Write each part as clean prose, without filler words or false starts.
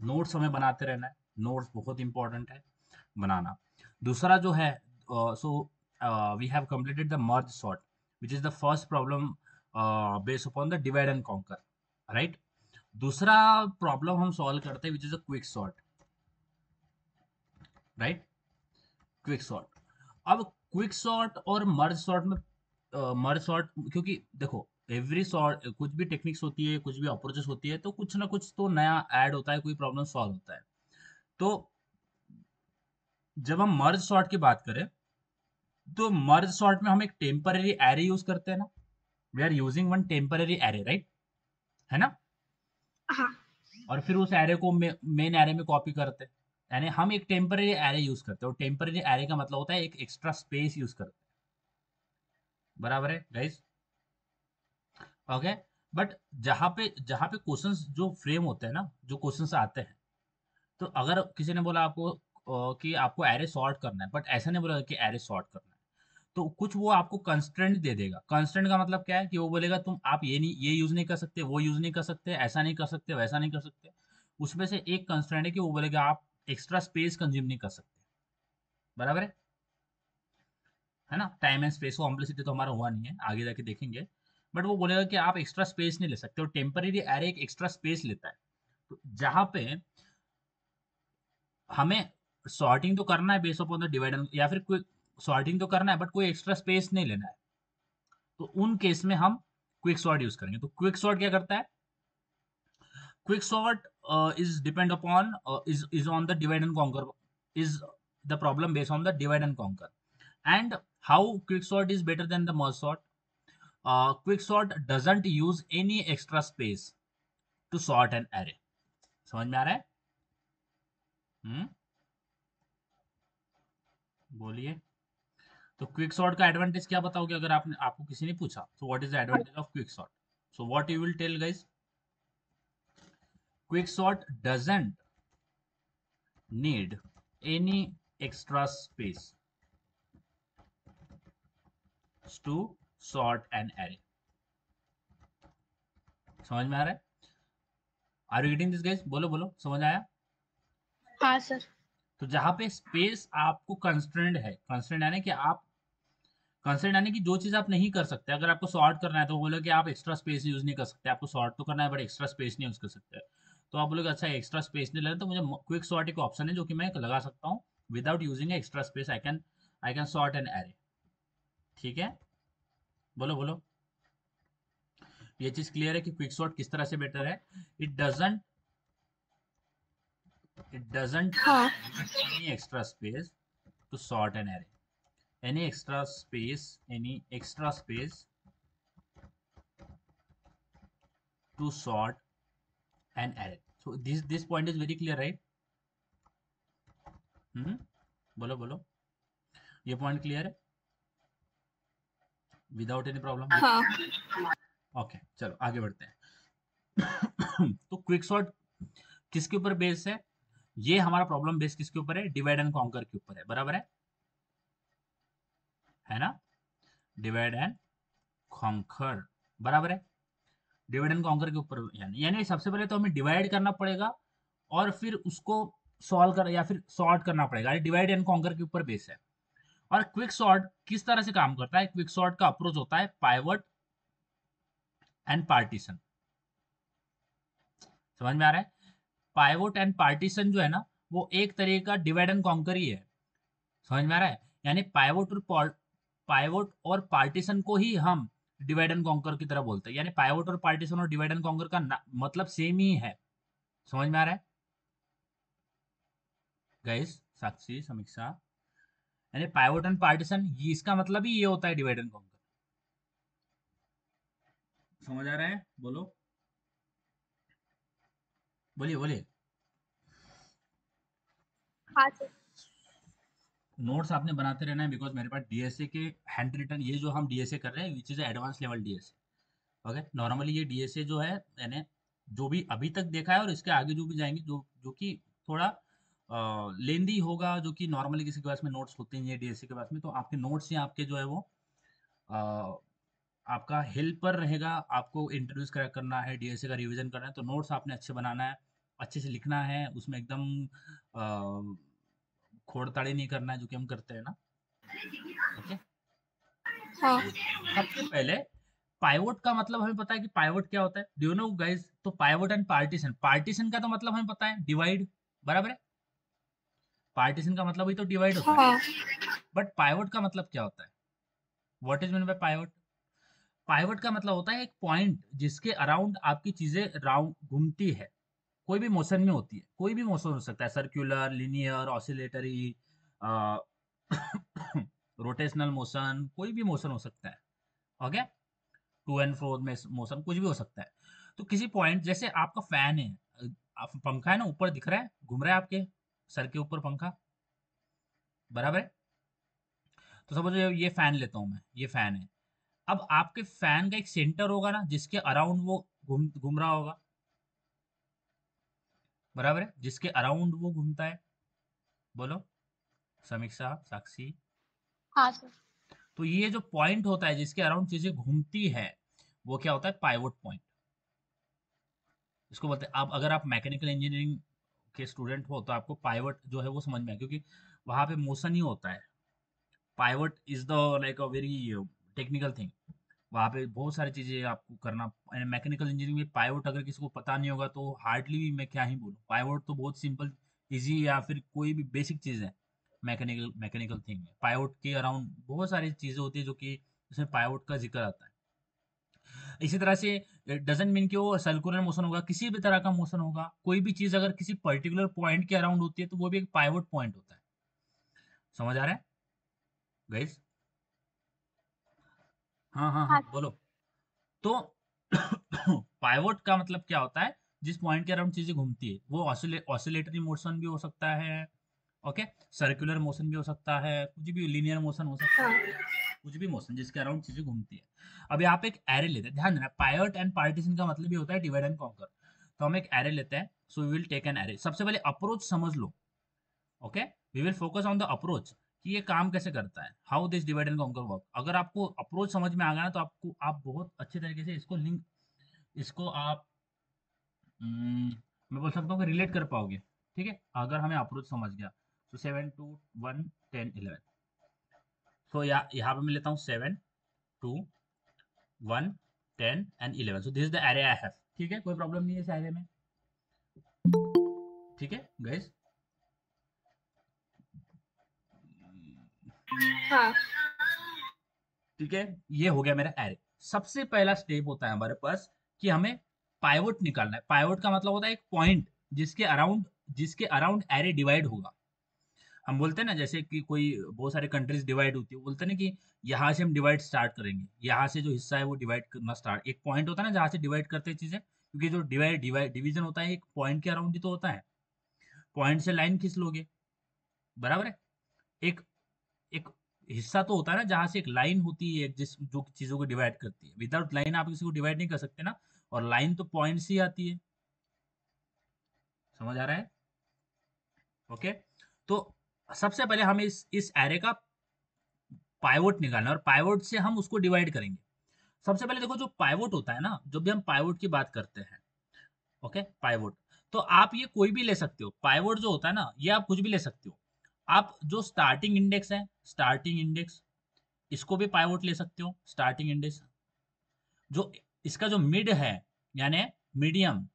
Notes हमें बनाते रहना है, नोट्स बहुत इंपॉर्टेंट है बनाना। दूसरा जो है, so we have completed the merge sort which is the first problem based upon the divide and conquer, right. दूसरा प्रॉब्लम हम सॉल्व करते हैं which is a quick sort, right, quick sort. अब क्विक सॉर्ट और merge sort में, merge sort, क्योंकि देखो every sort, कुछ भी टेक्निक्स होती है, कुछ भी अप्रोचेस होती है, तो कुछ ना कुछ तो नया ऐड होता है, कोई प्रॉब्लम सॉल्व होता है। तो जब हम मर्ज सॉर्ट की बात करें, तो मर्ज सॉर्ट में हम एक टेम्पररी एरे यूज करते हैं ना, we are using one temporary array, right, है ना। हाँ। और फिर उस एरे को मेन एरे में कॉपी करते हैं, यानी हम एक टेम्पररी एरे यूज करते हैं, और टेम्पररी एरे का मतलब होता है एक एक्स्ट्रा स्पेस यूज करते हैं, बराबर है गाइस, ओके। बट जहाँ पे क्वेश्चंस जो फ्रेम होते हैं ना, जो क्वेश्चंस आते हैं, तो अगर किसी ने बोला आपको कि आपको एरे सॉर्ट करना है, बट ऐसा नहीं बोला कि एरे सॉर्ट करना है, तो कुछ वो आपको कंस्ट्रेंट दे देगा। कंस्ट्रेंट का मतलब क्या है कि वो बोलेगा तुम आप ये यूज नहीं कर सकते, वो यूज नहीं कर सकते, ऐसा नहीं कर सकते, वैसा नहीं कर सकते। उसमें से एक कंस्ट्रेंट है कि वो बोलेगा आप एक्स्ट्रा स्पेस कंज्यूम नहीं कर सकते, बराबर है ना। टाइम एंड स्पेस को कॉम्प्लेक्सिटी तो हमारा हुआ नहीं है, आगे जाके देखेंगे। बट वो बोलेगा कि आप एक्स्ट्रा स्पेस नहीं ले सकते, और टेम्पररी एरे एक एक्स्ट्रा स्पेस लेता है। तो जहां पे हमें सॉर्टिंग तो करना है बेस अपॉन द डिवाइड, या फिर कोई सॉर्टिंग तो करना है बट कोई एक्स्ट्रा स्पेस नहीं लेना है, तो उन केस में हम क्विक सॉर्ट यूज करेंगे। तो क्विक सॉर्ट क्या करता है? Quick sort is depend upon, is on the divide and conquer, is the problem based on the divide and conquer. And how quick sort is better than the merge sort? Quick sort doesn't use any extra space to sort an array. समझ में आ रहा है? बोलिए। तो quick sort का advantage क्या बताओगे, अगर आपको किसी ने पूछा, so what is the advantage of quick sort? So what you will tell guys? Quick sort doesn't need any extra space to sort an array. समझ में आ रहा है? Are you getting this guys? बोलो बोलो, समझ आया? हाँ सर। तो जहां पे स्पेस आपको कंस्ट्रेंट है, कंस्ट्रेंट यानी कि आप, कंस्ट्रेंट यानी कि जो चीज आप नहीं कर सकते, अगर आपको सॉर्ट करना है तो बोलो कि आप एक्स्ट्रा स्पेस यूज नहीं कर सकते, आपको सॉर्ट तो करना है बट एक्स्ट्रा स्पेस नहीं यूज कर सकते। तो आप बोलोगे अच्छा एक्स्ट्रा स्पेस नहीं लेना, तो मुझे क्विक सॉर्ट एक ऑप्शन है जो कि मैं लगा सकता हूँ, without using extra space I can sort an array. ठीक है, बोलो बोलो। ये चीज क्लियर है कि क्विक सॉर्ट किस तरह से बेटर है? इट डजंट it doesn't हाँ। need any extra space to sort an array, any extra space to sort an array. So this point is very clear, right? बोलो बोलो, ये पॉइंट क्लियर है without any problem? हाँ। Okay, चलो आगे बढ़ते हैं। तो क्विक सॉर्ट किसके ऊपर बेस है? ये हमारा प्रॉब्लम बेस किसके ऊपर है? डिवाइड एंड कॉन्कर के ऊपर है, बराबर है ना। डिवाइड एंड कॉन्कर, बराबर है। डिवाइड एंड कॉन्कर के ऊपर, यानी सबसे पहले तो हमें डिवाइड करना पड़ेगा, और फिर उसको सॉल्व कर या फिर सॉर्ट करना पड़ेगा। डिवाइड एंड कॉन्कर के ऊपर बेस है। और क्विक सॉर्ट किस तरह से काम करता है? क्विक सॉर्ट का अप्रोच होता है पाइवट एंड पार्टीशन। समझ में आ रहा है? पाइवट एंड पार्टीशन जो है ना, वो एक तरीके का डिवाइड एंड कॉन्कर ही है। समझ में आ रहा है? यानी पाइवट और पार्टीशन को ही हम डिवाइड एंड कॉन्कर की तरह बोलते हैं, यानी पाइवट और पार्टीशन और डिवाइड एंड कॉन्कर का मतलब सेम ही है। समझ में आ रहा है गाइस? साक्षी, समीक्षा, यानी पाइवट एंड पार्टीशन, ये इसका मतलब ही ये होता है डिवाइड एंड कॉन्कर। समझ आ रहा है? बोलो, बोलिए बोलिए। हाँ सर। नोट्स आपने बनाते रहना है, बिकॉज मेरे पास डीएसए के हैंड रिटन, ये जो हम डीएसए कर रहे हैं which is advance level DSA, okay. Normally ये डीएसए जो है, यानी जो भी अभी तक देखा है और इसके आगे जो भी जाएंगे, जो जो कि थोड़ा लेंदी होगा, जो कि नॉर्मली किसी के पास में नोट्स होते हैं डीएसए के पास में, तो आपके नोट्स ही आपके जो है वो आपका हेल्पर रहेगा। आपको इंट्रोड्यूस करना है, डीएसए का रिवीजन करना है, तो नोट्स आपने अच्छे बनाना है। अच्छे से लिखना है, उसमें एकदम खोड़ताड़ी नहीं करना है जो कि हम करते हैं ना। ओके, हाँ तो सबसे पहले पाइवोट का मतलब हमें पता है कि पाइवोट क्या होता है, डू यू नो गाइस? तो पाइवोट एंड पार्टीशन, पार्टीशन का तो मतलब हमें पता है डिवाइड, बराबर है? पार्टीशन का मतलब ही तो डिवाइड होता है। हाँ बट पाइवोट का मतलब क्या होता है? What is mean by pivot? Pivot का मतलब होता है एक पॉइंट जिसके अराउंड आपकी चीजें राउंड घूमती है, कोई भी मोशन में होती है, कोई भी मोशन हो सकता है, circular, linear, oscillatory, rotational motion, कोई भी मोशन हो सकता है। ओके, टू एंड फ्रो में मोशन कुछ भी हो सकता है। तो किसी पॉइंट, जैसे आपका फैन है, पंखा है ना, ऊपर दिख रहा है, घूम रहा है आपके सर के ऊपर पंखा, बराबर है? तो समझो ये फैन लेता हूँ मैं, ये फैन है। अब आपके फैन का एक सेंटर होगा ना जिसके अराउंड वो घूम घूम रहा होगा, बराबर है? जिसके अराउंड वो घूमता है, बोलो समीक्षा, साक्षी। हाँ सर। तो ये जो पॉइंट होता है जिसके अराउंड चीजें घूमती है, वो क्या होता है? पाइवोट पॉइंट, इसको बोलते हैं। आप अगर आप मैकेनिकल इंजीनियरिंग के स्टूडेंट हो तो आपको पाइवट जो है वो समझ में आए, क्योंकि वहां पे मोशन ही होता है। Pivot is the like a very technical thing, वहाँ पे बहुत सारी चीजें आपको करना। मैकेनिकल इंजीनियरिंग में पाइवट अगर किसी को पता नहीं होगा तो हार्डली भी, मैं क्या ही बोलूँ, पाइवट तो बहुत सिंपल, इजी, या फिर कोई भी बेसिक चीज है मैकेनिकल मैकेनिकल थिंग में। पाइवट के अराउंड बहुत सारी चीजें होती है जो कि उसमें पाइवट का जिक्र आता है। इसी तरह से डजंट मीन कि वो सर्कुलर मोशन होगा, किसी भी तरह का मोशन होगा, कोई भी चीज अगर किसी पर्टिकुलर पॉइंट के अराउंड होती है तो वो भी एक पाइवट पॉइंट होता है। समझ आ रहा है गाइस? हाँ हाँ हाँ, हाँ बोलो। तो पाइवोट का मतलब क्या होता है? जिस पॉइंट के अराउंड चीजें घूमती है, वो ऑसिलेटरी मोशन भी हो सकता है, ओके, सर्कुलर मोशन भी हो सकता है, कुछ भी लीनियर मोशन हो सकता है, हाँ कुछ भी मोशन जिसके अराउंड चीजें घूमती है। अब यहाँ पे एक एरे लेते हैं, ध्यान देना, पाइवट एंड पार्टीशन का मतलब ये होता है डिवाइड एंड कॉन्कर। तो हम एक एरे लेते हैं, so we will take an array. सबसे पहले अप्रोच समझ लो, okay, we will focus on the approach कि ये काम कैसे करता है, how this divide and conquer work. अगर आपको अप्रोच समझ में आ गया ना तो आपको, आप बहुत अच्छे तरीके से इसको लिंक, इसको आप मैं बोल सकता हूँ कि रिलेट कर पाओगे। ठीक है, अगर हमें अप्रोच समझ गया। तो 7 2 1 10 11, सो यहाँ पे मैं लेता हूँ 7 2 1 10 and 11, so this is the array I have. ठीक है, कोई प्रॉब्लम नहीं है इस एरे में। ठीक है गाइस? हाँ ठीक है, ये हो गया मेरा एरे। सबसे पहला स्टेप होता है हमारे पास कि हमें पाइवोट निकालना है। पाइवोट का मतलब होता है एक पॉइंट जिसके अराउंड एरे डिवाइड होगा। हम बोलते हैं ना, जैसे कि कोई बहुत सारे कंट्रीज डिवाइड होती है, बोलते हैं ना कि यहाँ से हम डिवाइड स्टार्ट करेंगे, यहाँ से जो हिस्सा है वो डिवाइड करना स्टार्ट, एक पॉइंट होता है ना जहाँ से डिवाइड करते हैं चीजें, क्योंकि जो डिवीजन होता है एक पॉइंट के अराउंड ही तो होता है। पॉइंट से लाइन खींच लोगे, बराबर है? एक एक हिस्सा तो होता है ना जहाँ से एक लाइन होती है, जिस जो चीजों को डिवाइड करती है। विदाउट लाइन आप किसी को डिवाइड नहीं कर सकते ना, और लाइन तो पॉइंट से ही आती है। समझ आ रहा है? ओके, तो सबसे पहले हमें इस एरे का पाइवोट निकालना है, और पाइवोट से हम उसको डिवाइड करेंगे। सबसे पहले देखो, जो पाइवोट होता है ना, जब भी हम पाइवोट की बात करते हैं, ओके, पाइवोट, तो आप ये कोई भी ले सकते हो। पाइवोट जो होता है ना, ये आप कुछ भी ले सकते हो। आप जो स्टार्टिंग इंडेक्स है, स्टार्टिंग इंडेक्स, इसको भी पाइवोट ले सकते हो, स्टार्टिंग इंडेक्स। जो इसका जो मिड है, यानी मीडियम,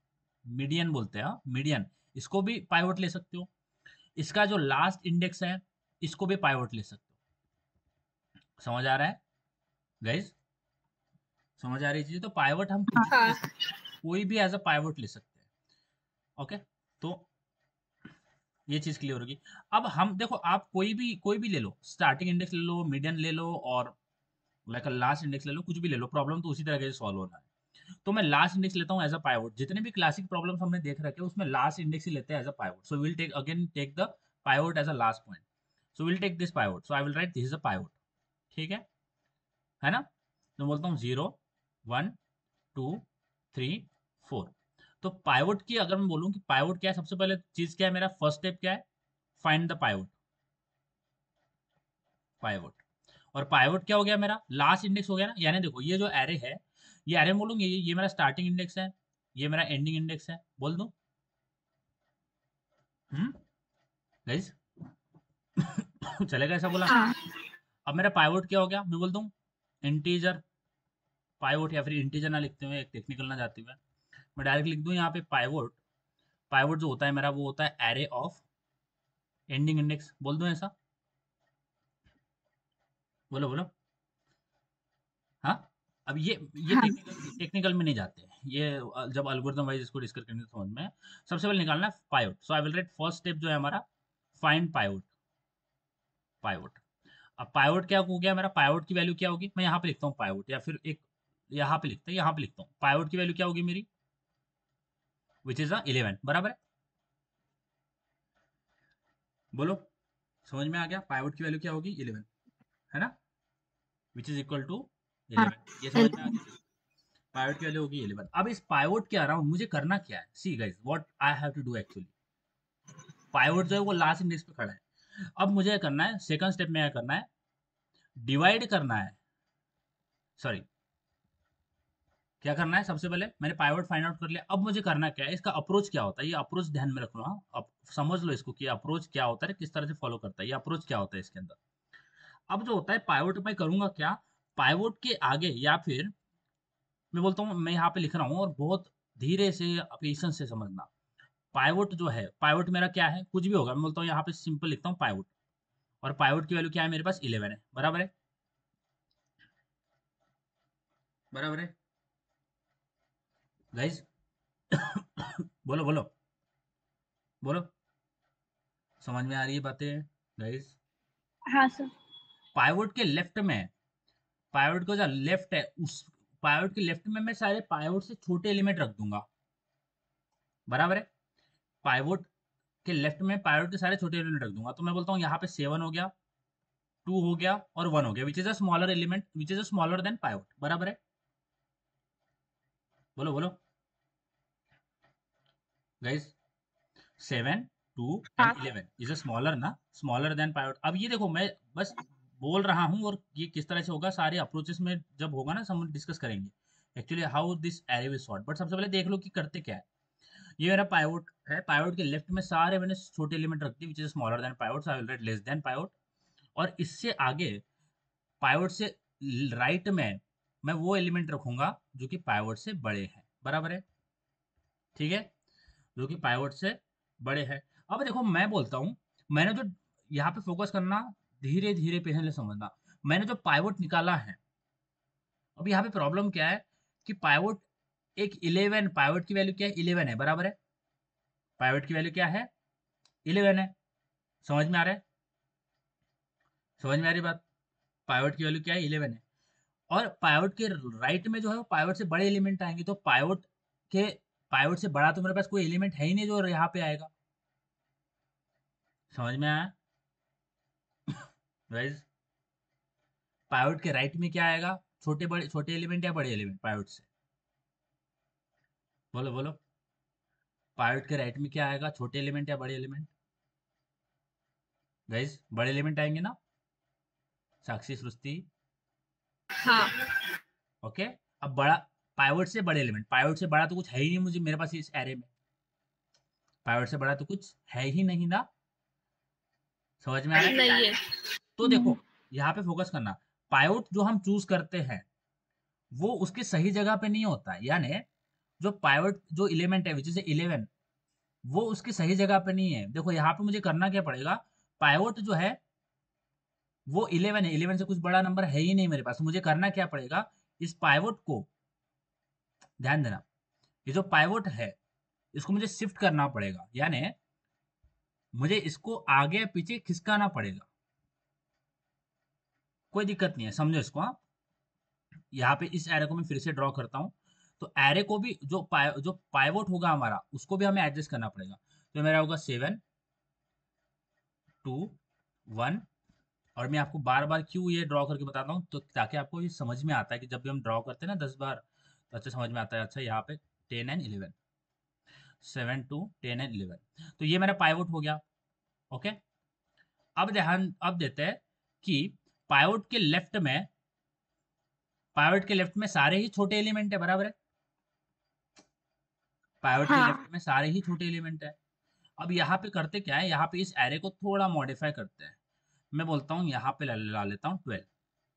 मीडियन बोलते हैं, मीडियन, इसको भी पाइवोट ले सकते हो। इसका जो लास्ट इंडेक्स है, इसको भी पाइवोट ले सकते हो। समझ आ रहा है गाइज? समझ आ रही चीज? तो पाइवोट हम कुछ भी ले हाँ सकते हैं, कोई भी एज अ पाइवोट ले सकते हैं। ओके, तो ये चीज क्लियर होगी। अब हम देखो, आप कोई भी ले लो, स्टार्टिंग इंडेक्स ले लो, मीडियन ले लो, और लाइक लास्ट इंडेक्स ले लो, कुछ भी ले लो, प्रॉब्लम तो उसी तरह से सॉल्व होना है। तो मैं लास्ट इंडेक्स लेता हूँ एज अ पाइवोट। जितने भी क्लासिक प्रॉब्लम्स हमने देख रखे हैं उसमें लास्ट इंडेक्स ही लेते हैं as a pivot. So will take the pivot as a last point. So will take this pivot, so I will write this is a pivot. ठीक है ना? तो बोलता हूँ 0 1 2 3 4। तो पाइवोट की अगर मैं बोलूँ कि पाइवोट क्या है, सबसे पहले चीज क्या है, मेरा फर्स्ट स्टेप क्या है? Find the pivot. पाइवोट, और पाइवोट क्या हो गया, मेरा लास्ट इंडेक्स हो गया ना। यानी देखो, ये जो एरे है, ये एरे बोलूंगे, ये मेरा स्टार्टिंग इंडेक्स है, ये मेरा एंडिंग इंडेक्स है, बोल दूं? गाइस चलेगा ऐसा बोला? हाँ अब मेरा पाइवोट क्या हो गया, मैं बोल दूं इंटीजर पाइवोट, या फिर इंटीजर ना लिखते हुए, एक टेक्निकल ना जाते हुए मैं डायरेक्ट लिख दूं यहाँ पे पाइवोट। पाइवोट जो होता है मेरा, वो होता है एरे ऑफ एंडिंग इंडेक्स, बोल दूं ऐसा? बोलो बोलो। हाँ। अब ये हाँ टेक्निकल टेक्निकल में नहीं जाते हैं ये, जब एल्गोरिथम वाइज इसको डिस्कस करेंगे तो समझ में। सबसे पहले निकालना है pivot, so I will right first step जो है हमारा, फाइंड पाइवोट। पाइवोट, अब पाइवोट क्या हो गया मेरा, पाइवोट की वैल्यू क्या होगी, मैं यहाँ पे लिखता हूँ पाइवोट, या फिर एक यहाँ पे लिखते हैं, यहाँ पे लिखता हूँ पाइवोट की वैल्यू क्या होगी मेरी, विच इज 11, बराबर है? बोलो, समझ में आ गया? पाइवोट की वैल्यू क्या होगी, 11, है ना, विच इज इक्वल टू हाँ 11, ये समझ में आ गया? पाइवोट की वैल्यू होगी 11। अब इस पाइवोट के अराउंड मुझे करना क्या है, see guys what I have to do actually. Pivot जो है वो लास्ट इंडेक्स पे खड़ा है। अब मुझे करना है, सेकंड स्टेप में क्या करना है, डिवाइड करना है, सॉरी क्या करना है, सबसे पहले मैंने पाइवोट फाइंड आउट कर लिया। अब मुझे करना क्या है, इसका अप्रोच क्या होता है, ये अप्रोच ध्यान में रखना। अब समझ लो इसको कि अप्रोच क्या होता है, किस तरह से फॉलो करता है, ये अप्रोच क्या होता है इसके अंदर। अब जो होता है पाइवोट में करूंगा क्या, पाइवोट के आगे, या फिर मैं बोलता हूँ, मैं यहाँ पे लिख रहा हूँ और बहुत धीरे से पेशेंस से समझना। पाइवोट जो है, पाइवोट मेरा क्या है, कुछ भी होगा, मैं बोलता हूँ यहाँ पे सिंपल लिखता हूँ पाइवोट, और पाइवोट की वैल्यू क्या है मेरे पास, 11 है, बराबर है? बराबर है गाइज? बोलो बोलो बोलो, समझ में आ रही है बातें गाइज? हाँ सर। पाइवोट के लेफ्ट में, पाइवोट का जो लेफ्ट है, उस पाइवोट के लेफ्ट में मैं सारे पाइवोट से छोटे एलिमेंट रख दूंगा, बराबर है? पाइवोट के लेफ्ट में पाइवोट के सारे छोटे एलिमेंट रख दूंगा, तो मैं बोलता हूँ यहाँ पे 7 हो गया, 2 हो गया और 1 हो गया, विच is a smaller element, which is a smaller than pivot, बराबर है? बोलो बोलो गाइज, 7, 2 हाँ एंड 11 इज अ स्मॉलर ना, स्मॉलर देन पाइवोट। अब ये देखो मैं बस बोल रहा हूँ, और ये किस तरह से होगा सारे अप्रोचेस में जब होगा ना, हम डिस्कस करेंगे actually how this array will sort. But सबसे पहले देख लो कि करते क्या है। ये मेरा पाइवोट है, पाइवोट के लेफ्ट में सारे मैंने छोटे एलिमेंट रख दिए, which is smaller than pivot, so I will right less than pivot. और इससे आगे पाइवोट से राइट में मैं वो एलिमेंट रखूंगा जो कि पाइवोट से बड़े हैं, बराबर है? ठीक है, जो कि पाइवोट से बड़े हैं। अब देखो मैं बोलता हूँ, मैंने जो यहाँ पे फोकस करना, धीरे धीरे पहले समझना, मैंने जो पाइवोट निकाला है, अब यहाँ पे प्रॉब्लम क्या है कि पाइवोट एक 11, पाइवोट की वैल्यू क्या है, 11 है, बराबर है? पाइवोट की वैल्यू क्या है, 11 है, समझ में आ रहा है? समझ में आ रही बात? पाइवोट की वैल्यू क्या है, 11 है। और पाइवोट के राइट में जो है वो पाइवोट से बड़े एलिमेंट आएंगे, तो के पाइवोट से बड़ा तो मेरे पास कोई एलिमेंट है ही नहीं जो यहाँ पे आएगा। समझ में आया गाइस? पाइवोट के राइट में क्या आएगा, छोटे एलिमेंट या बड़े एलिमेंट पाइवोट से? बोलो बोलो, पाइवोट के राइट में क्या आएगा, छोटे एलिमेंट या बड़े एलिमेंट? गाइस बड़े एलिमेंट आएंगे ना, साक्षी सृष्टि? हाँ ओके। अब बड़ा, पाइवोट से बड़े एलिमेंट, पाइवोट से बड़ा तो कुछ है ही नहीं मुझे, मेरे पास इस एरे में पाइवोट से बड़ा तो कुछ है ही नहीं ना। समझ में आ रहा है? नहीं है। तो देखो यहाँ पे फोकस करना, पाइवोट जो हम चूज करते हैं वो उसकी सही जगह पे नहीं होता है, यानी जो पाइवोट जो एलिमेंट है विच इज 11, वो उसकी सही जगह पे नहीं है। देखो यहाँ पे मुझे करना क्या पड़ेगा, पाइवोट जो है वो 11 है, 11 से कुछ बड़ा नंबर है ही नहीं मेरे पास, मुझे करना क्या पड़ेगा, इस पाइवोट को, ध्यान देना, ये जो पाइवोट है इसको मुझे शिफ्ट करना पड़ेगा, यानी मुझे इसको आगे पीछे खिसकाना पड़ेगा। कोई दिक्कत नहीं है, समझो इसको। हाँ, यहाँ पे इस एरे को मैं फिर से ड्रॉ करता हूँ, तो एरे को भी जो पाइवोट होगा हमारा उसको भी हमें एडजस्ट करना पड़ेगा। तो मेरा होगा 7, 2, 1। और मैं आपको बार बार क्यों ये ड्रॉ करके बताता हूँ, तो ताकि आपको ये समझ में आता है कि जब भी हम ड्रॉ करते हैं ना 10 बार, तो अच्छा समझ में आता है। अच्छा यहाँ पे 10 एंड 11, 7, 2, 10 एंड 11, तो ये मेरा पाइवोट हो गया। ओके। अब देते हैं कि पाइवोट के लेफ्ट में, पाइवोट के लेफ्ट में सारे ही छोटे एलिमेंट है, बराबर है? पाइवोट के हाँ लेफ्ट में सारे ही छोटे एलिमेंट है। अब यहाँ पे करते क्या है, यहाँ पे इस एरे को थोड़ा मॉडिफाई करते हैं। मैं बोलता हूँ यहाँ पे ला लेता हूँ 12,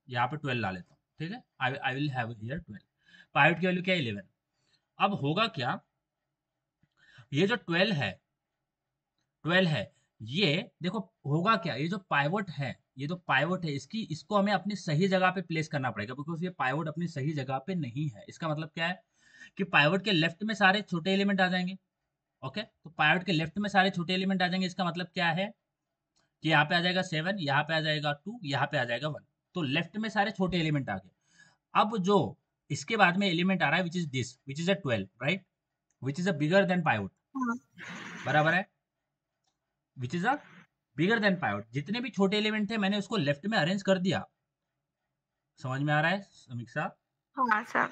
यहाँ पे 12 ला लेता हूँ, ठीक है। I will have here 12। Pivot की वैल्यू क्या है 11। अब होगा क्या, ये जो 12 है, ये देखो होगा क्या, ये जो पाइवट है, ये जो पाइवट है इसको हमें अपनी सही जगह पे प्लेस करना पड़ेगा, बिकॉज ये पाइवट अपनी सही जगह पे नहीं है। इसका मतलब क्या है कि पाइवट के लेफ्ट में सारे छोटे एलिमेंट आ जाएंगे। ओके, तो पाइवट के लेफ्ट में सारे छोटे एलिमेंट आ जाएंगे, इसका मतलब क्या है कि यहाँ पे आ जाएगा 7, यहाँ पे आ जाएगा 2, यहाँ पे आ जाएगा 1। तो लेफ्ट में सारे छोटे एलिमेंट आ गए। अब जो इसके बाद में एलिमेंट आ रहा है which is this, which is a 12, right, which is a bigger than pivot, हाँ बराबर है, विच is a bigger than pivot. जितने भी छोटे एलिमेंट थे मैंने उसको लेफ्ट में अरेंज कर दिया। समझ में आ रहा है समीक्षा? हाँ सर।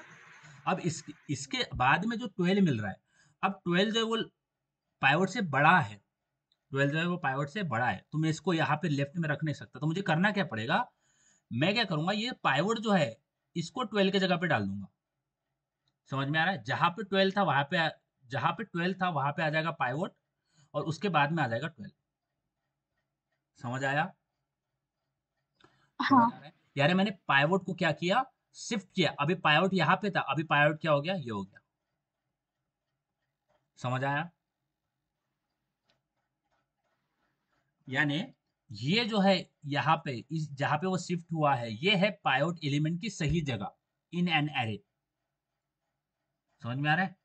अब इसके बाद में जो 12 मिल रहा है, अब 12 जो है वो पाइवट से बड़ा है, 12 जो है वो पाइवट से बड़ा है, तो मैं इसको यहाँ पे लेफ्ट में रख नहीं सकता। तो मुझे करना क्या पड़ेगा, मैं क्या करूंगा, ये पाइवट जो है इसको 12 की जगह पे डाल दूंगा। समझ में आ रहा है, जहां पे 12 था वहां पे जहां पे 12 था वहां पे आ जाएगा पाइवट, और उसके बाद में आ जाएगा 12। समझ आया? समझ हाँ आ रहा है यार, मैंने पाइवट को क्या किया, शिफ्ट किया। अभी पाइवट यहाँ पे था, अभी पाइवट क्या हो गया, ये हो गया। समझ आया? यानी ये जो है यहाँ पे इस जहाँ पे वो शिफ्ट हुआ है, ये है पाइवट एलिमेंट की सही जगह इन एन एरे। समझ में आ रहा है?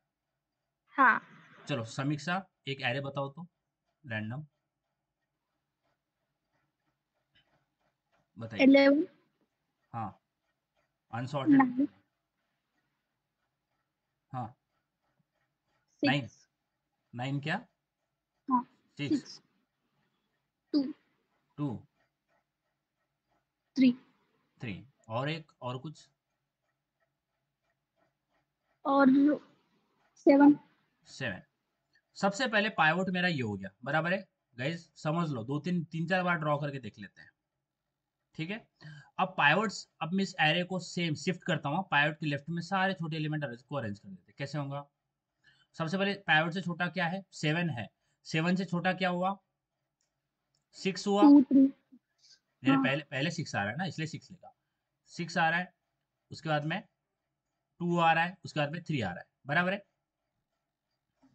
हाँ। चलो समीक्षा, एक एरे बताओ तो, रैंडम बताइए। 11, हाँ, अनसॉर्टेड 9, बताइए। हाँ, 9, 6, 9 क्या, हाँ 6, 6, 2, 2, 3 3, और एक और कुछ, और 7। 7। सबसे पहले पाइवट मेरा ये हो गया, बराबर है। गाइस समझ लो, दो तीन तीन चार बार ड्रॉ करके देख लेते हैं, ठीक है। अब पाइवट्स, अब मैं इस एरे को सेम शिफ्ट करता हूँ, पाइवट के लेफ्ट में सारे छोटे एलिमेंट को अरेंज कर देते हैं। कैसे होगा, सबसे पहले पाइवट से छोटा क्या है, 7 है, 7 से छोटा क्या हुआ, 6 हुआ। 2, 3। मेरे हाँ पहले पहले 6 आ रहा है ना, इसलिए 6 लेगा। 6 आ रहा है, उसके बाद में 2 आ रहा है, उसके बाद में 3 आ रहा है, बराबर है,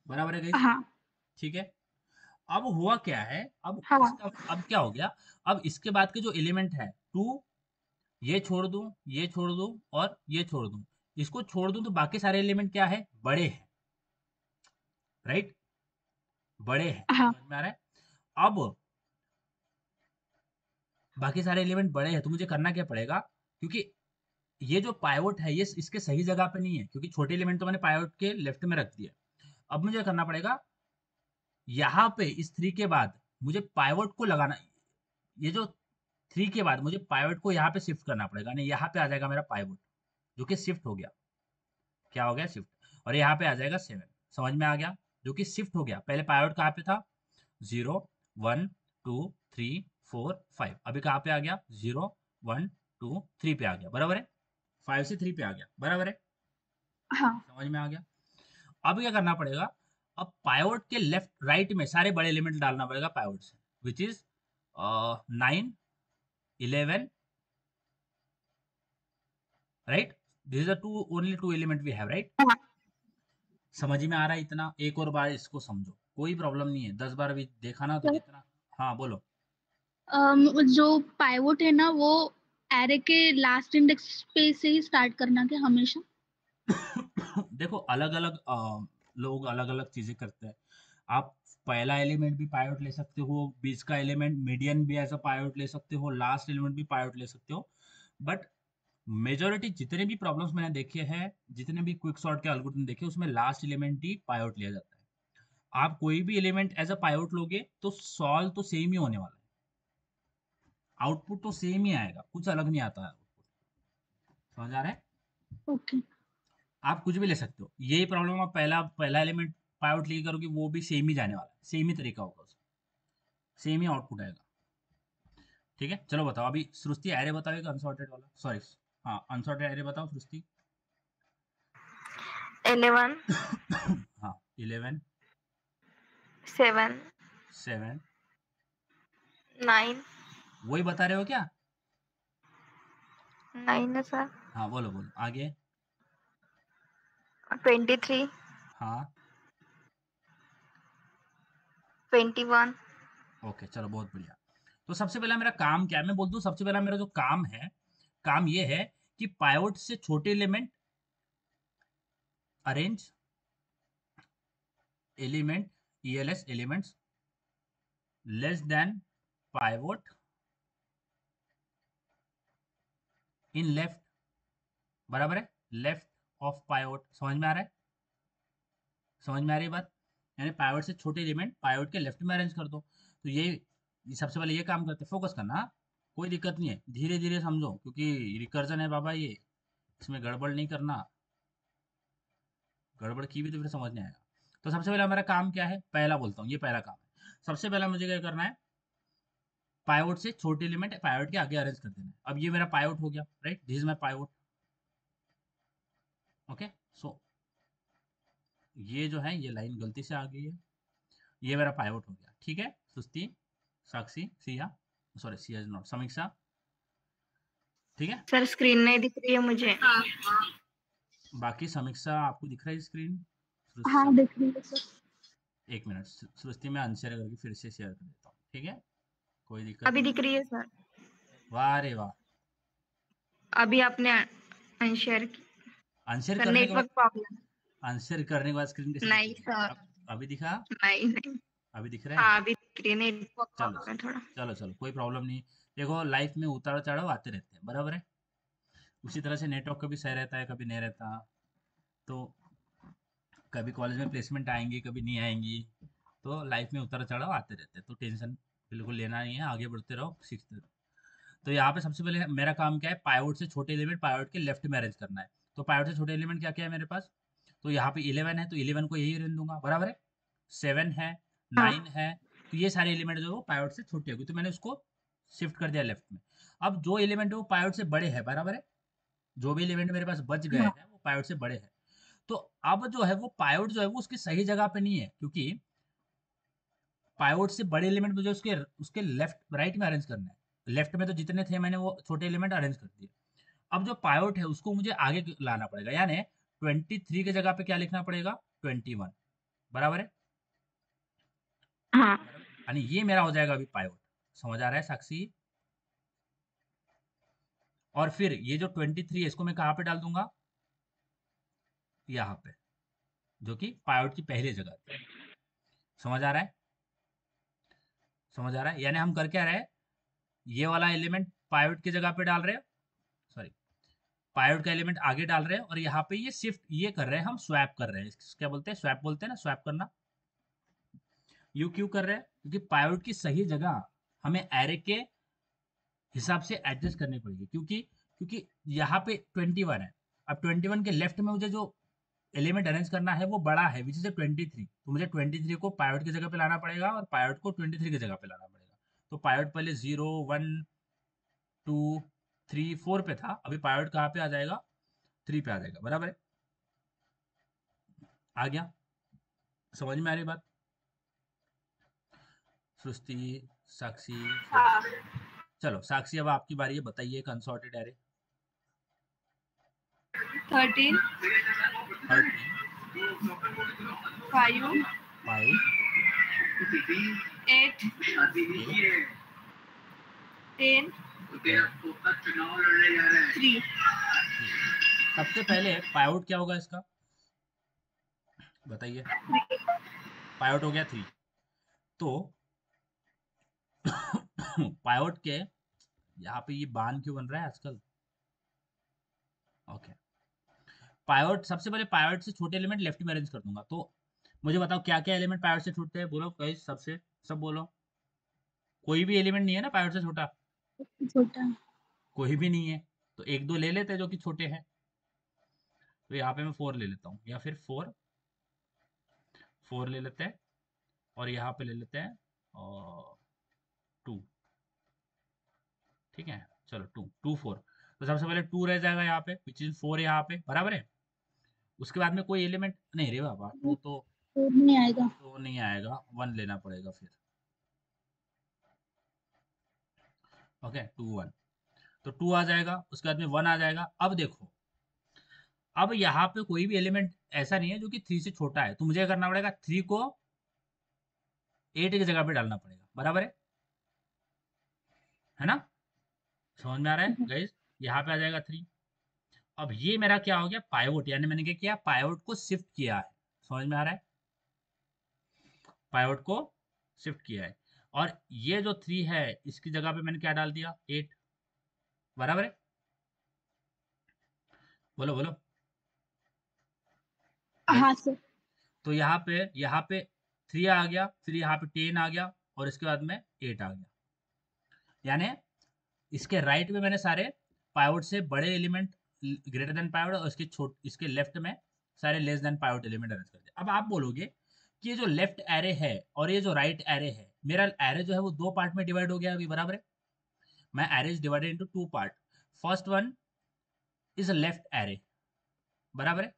बराबर है गाइस, हाँ ठीक है। अब हुआ क्या है, अब हाँ इसका अब क्या हो गया, अब इसके बाद के जो एलिमेंट है 2, ये छोड़ दूं, ये छोड़ दूं, और ये छोड़ दूं, इसको छोड़ दूं, तो बाकी सारे एलिमेंट क्या है, बड़े हैं, राइट, बड़े हैं। हाँ समझ में आ रहा है? अब बाकी सारे एलिमेंट बड़े हैं, तो मुझे करना क्या पड़ेगा, क्योंकि ये जो पाइवट है ये इसके सही जगह पे नहीं है, क्योंकि छोटे एलिमेंट तो मैंने पाइवट के लेफ्ट में रख दिया। अब मुझे करना पड़ेगा, यहाँ पे इस 3 के बाद मुझे पाइवट को लगाना, ये जो 3 के बाद मुझे पाइवट को यहाँ पे शिफ्ट करना पड़ेगा, नहीं यहाँ पे आ जाएगा मेरा पाइवट, जो कि शिफ्ट हो गया। क्या हो गया, शिफ्ट। और यहाँ पे आ जाएगा 7। समझ में आ गया, जो कि शिफ्ट हो गया। पहले पाइवट कहाँ पे था, 0, 1, 2, 3, 4, 5, अभी कहाँ पे आ गया, 0, 1, 2, 3 पे आ गया, बराबर है, 5 से 3 पे आ गया, बराबर है। हाँ समझ में आ गया। अब क्या करना पड़ेगा, अब पाइवट के लेफ्ट राइट में सारे बड़े एलिमेंट डालना पड़ेगा पाइवट से, which is 9, 11, right, this is the two only two element we have, right. हाँ। समझ में आ रहा है इतना, एक और बार इसको समझो, कोई प्रॉब्लम नहीं है, 10 बार भी देखा ना तो सर, जितना। हाँ बोलो। जो पाइवोट है ना वो एरे के लास्ट इंडेक्स पे से ही स्टार्ट करना क्या हमेशा? देखो अलग अलग लोग अलग अलग चीजें करते हैं। आप पहला एलिमेंट भी पाइवट ले सकते हो, बीच का एलिमेंट मीडियन भी एज अ पाइवट ले सकते हो, लास्ट एलिमेंट भी पाइवट ले सकते हो। बट मेजोरिटी जितने भी प्रॉब्लम्स मैंने देखे हैं, जितने भी क्विक सॉर्ट के एल्गोरिथम देखे, उसमें लास्ट एलिमेंट ही पाइवट लिया जाता है। आप कोई भी एलिमेंट एज अ पाइवट लोगे तो सॉल्व तो सेम ही होने वाला है, आउटपुट तो सेम ही आएगा, कुछ अलग नहीं आता है। समझ आ रहा है? ओके। आप कुछ भी ले सकते हो, यही प्रॉब्लम आप पहला पहला एलिमेंट पाइवट लेके करोगे, वो भी सेम ही जाने वाला है, सेम ही तरीका होगा उसका, सेम ही आउटपुट आएगा। ठीक है, चलो बताओ अभी सृष्टि एरे बताओ, अनसॉर्टेड वाला, सॉरी, हाँ अनसॉर्टेड एरे बताओ सृष्टि। 11, हाँ 11, 7, 7, 9, वही बता रहे हो क्या? 9 है सर। हाँ बोलो बोलो आगे। 23, हाँ 21। ओके चलो बहुत बढ़िया। तो सबसे पहला मेरा काम क्या है, मैं बोल दूं सबसे पहला मेरा जो काम है, काम ये है कि पाइवट से छोटे element arrange element ELS elements less than pivot in left, बराबर है, लेफ्ट ऑफ पाइवट। समझ में आ रहा है? समझ में आ रही है बात? यानी पाइवट से छोटे एलिमेंट पाइवट के लेफ्ट में अरेंज कर दो। तो ये सबसे पहले ये काम करते, फोकस करना हाँ? कोई दिक्कत नहीं है, धीरे धीरे समझो क्योंकि रिकर्जन है बाबा ये, इसमें गड़बड़ नहीं करना, गड़बड़ की भी तो फिर समझ नहीं आएगा। तो सबसे पहला मेरा काम क्या है, पहला बोलता हूँ, ये पहला काम है। सबसे पहला मुझे क्या करना है, पाइवट से छोटे एलिमेंट पाइवट के आगे अरेंज कर देना है। अब ये मेरा पाइवट हो गया, right, this is my pivot. Okay so ये जो है ये लाइन गलती से आ गई है, ये मेरा पाइवट हो गया, ठीक है। सुस्ती, Sakshi, Siya, sorry Siya is not, Samiksha, ठीक है। सर स्क्रीन नहीं दिख रही है मुझे। बाकी समीक्षा आपको दिख रहा है स्क्रीन? हाँ दिख रही है सर। एक मिनट, सृष्टि में अनशेयर करके फिर से शेयर कर देता हूँ, ठीक है, कोई दिक्कत अभी नहीं। दिख रही है सर। वाह रे वाह, अभी आपने अनशेयर की। अनशेयर सर करने के बाद, नेटवर्क प्रॉब्लम। आंसर करने के बाद स्क्रीन कैसे नहीं दिखेगी? सर। अब अभी दिखा? नहीं नहीं। अभी दिख रहा है? हाँ अभी दिख रही है, नेटवर्क चलो प्रॉब्लम है थोड़ा। चलो चलो कोई प्रॉब्लम नहीं। देखो लाइफ में उतार चढ़ाव आते रहते हैं, बराबर है। उसी तरह से नेटवर्क कभी सही रहता है कभी नहीं रहता। तो कभी कॉलेज में प्लेसमेंट आएंगी कभी नहीं आएंगी, तो लाइफ में उतार चढ़ाव आते रहते हैं, तो टेंशन बिल्कुल लेना नहीं है, आगे बढ़ते रहो सीखते रहो। तो यहाँ पे सबसे पहले मेरा काम क्या है, पाइवट से छोटे एलिमेंट पाइवट के लेफ्ट में अरेंज करना है। तो पाइवट से छोटे एलिमेंट क्या क्या है मेरे पास, तो यहाँ पे 11 है तो 11 को यही रहने दूंगा, बराबर है। 7 है, हाँ 9 है, तो ये सारे एलिमेंट जो है वो पाइवट से छोटे होगी, तो मैंने उसको शिफ्ट कर दिया लेफ्ट में। अब जो एलिमेंट है वो पाइवट से बड़े हैं, बराबर है, जो भी एलिमेंट मेरे पास बच गए हाँ हैं वो पाइवट से बड़े हैं। तो अब जो है वो पाइवट जो है वो उसकी सही जगह पे नहीं है, क्योंकि पाइवट से बड़े एलिमेंट मुझे उसके उसके लेफ्ट राइट में अरेंज करना है। लेफ्ट में तो जितने थे मैंने वो छोटे एलिमेंट अरेंज कर दिए। अब जो पाइवट है उसको मुझे आगे लाना पड़ेगा, यानी 23 की जगह पे क्या लिखना पड़ेगा, 21, बराबर है। हाँ। बराबर यानी ये मेरा हो जाएगा अभी पाइवट। समझ आ रहा है साक्षी? और फिर ये जो 23 है इसको मैं कहाँ पे डाल दूंगा, यहाँ पे, जो कि पाइवट की पहली जगह थी। समझ आ रहा है? समझ आ रहा है, यानी हम कर क्या रहे हैं, ये वाला एलिमेंट पाइवट की जगह पे डाल रहे हैं, सॉरी पाइवट का एलिमेंट आगे डाल रहे हैं, और यहाँ पे ये शिफ्ट ये कर रहे हैं, हम स्वैप कर रहे हैं, क्या बोलते हैं, स्वैप बोलते हैं ना, स्वैप करना। यू क्यों कर रहे हैं, क्योंकि पाइवट की सही जगह हमें एरे के हिसाब से एडजस्ट करनी पड़ेगी, क्योंकि क्योंकि यहाँ पे 21 है। अब 21 के लेफ्ट में मुझे जो एलिमेंट अरेंज करना है वो बड़ा है, विच इज 23, तो मुझे 23 को पाइवट की जगह पे लाना पड़ेगा और पाइवट को 23 की जगह पे लाना पड़ेगा। तो पाइवट पहले 0 1 2 3 4 पे था, अभी पाइवट कहाँ पे आ जाएगा, 3 पे आ जाएगा, बराबर है। आ गया? समझ में आ रही बात? सृष्टि, साक्षी, हाँ। चलो साक्षी अब आपकी बारी है, बताइए कंसॉर्टेड एरे। 13, 13, 5, 5, 8, 8, 10, 3। 3। सबसे पहले पाइवट क्या होगा इसका, बताइए। पाइवट हो गया 3, तो पाइवट के यहाँ पे ये बान क्यों बन रहा है आजकल, ओके। पाइवट सबसे पहले पाइवट से छोटे एलिमेंट लेफ्ट में अरेंज कर दूंगा, तो मुझे बताओ क्या क्या एलिमेंट पाइवट से छोटे हैं, बोलो गाइस, सबसे सब बोलो। कोई भी एलिमेंट नहीं है ना पाइवट से छोटा, छोटा। कोई भी नहीं है, तो एक दो ले लेते हैं जो कि छोटे हैं। तो यहाँ पे मैं 4 ले लेता हूँ, या फिर 4 ले लेते हैं, और यहाँ पे ले लेते हैं और 2, ठीक है। चलो 2 2 4, तो सबसे पहले 2 रह जाएगा यहाँ पे, विच इज 4 यहाँ पे, बराबर है। उसके बाद में कोई एलिमेंट नहीं रे बाबा, 2 तो नहीं आएगा। नहीं आएगा, 1 लेना पड़ेगा फिर। ओके 2 1, तो 2 आ जाएगा, उसके बाद में 1 आ जाएगा। अब देखो, अब यहाँ पे कोई भी एलिमेंट ऐसा नहीं है जो कि 3 से छोटा है, तो मुझे करना पड़ेगा 3 को 8 की जगह पे डालना पड़ेगा, बराबर है ना? समझ में आ रहा है गाइस? यहाँ पे आ जाएगा 3। अब ये मेरा क्या हो गया, पाइवोट, यानी मैंने क्या किया, पाइवोट को शिफ्ट किया है। समझ में आ रहा है? पाइवोट को शिफ्ट किया है। और ये जो 3 है इसकी जगह पे मैंने क्या डाल दिया, 8, बराबर है? बोलो बोलो। हाँ सर। तो यहाँ पे 3 आ गया, फिर यहाँ पे 10 आ गया, और इसके बाद में 8 आ गया। यानी इसके राइट में मैंने सारे पाइवोट से बड़े एलिमेंट ग्रेटर देन पाइवोट, और इसके लेफ्ट में सारे less than pivot element arrange कर दिया। अब आप बोलोगे कि ये जो लेफ्ट एरे है और ये जो राइट एरे है, मेरा एरे जो है वो 2 पार्ट में डिवाइड हो गया अभी, बराबर है? My array is divided into 2 part. First one is a left array, बराबर है?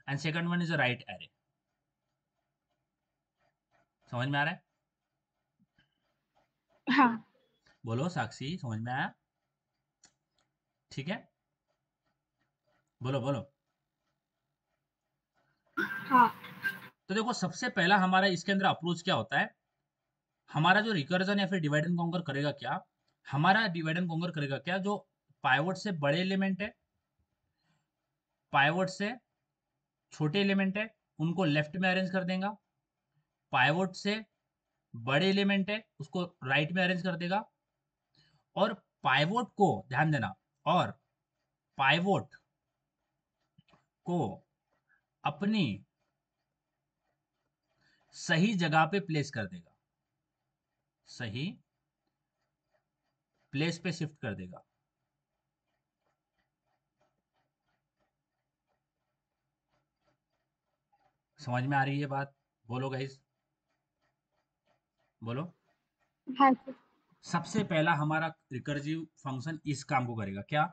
And second one is a right array. समझ में आ रहा है? हाँ। बोलो साक्षी, समझ में आया? ठीक है, बोलो बोलो। हाँ। तो देखो, सबसे पहला हमारा इसके अंदर अप्रोच क्या होता है, हमारा जो रिकर्जन या फिर डिवाइड एंड कॉन्कर करेगा क्या, हमारा डिवाइड एंड कॉन्कर करेगा क्या, जो पाइवोट से बड़े एलिमेंट है, पाइवोट से छोटे एलिमेंट है, उनको लेफ्ट में अरेंज कर देगा। पाइवोट से बड़े एलिमेंट है उसको राइट में अरेंज कर देगा। और पाइवोट को, ध्यान देना, और पाइवोट को अपनी सही जगह पे प्लेस कर देगा, सही प्लेस पे शिफ्ट कर देगा। समझ में आ रही है बात? बोलो गाइस, बोलो। हाँ सर। सबसे पहला हमारा रिकर्सिव फंक्शन इस काम को करेगा, क्या,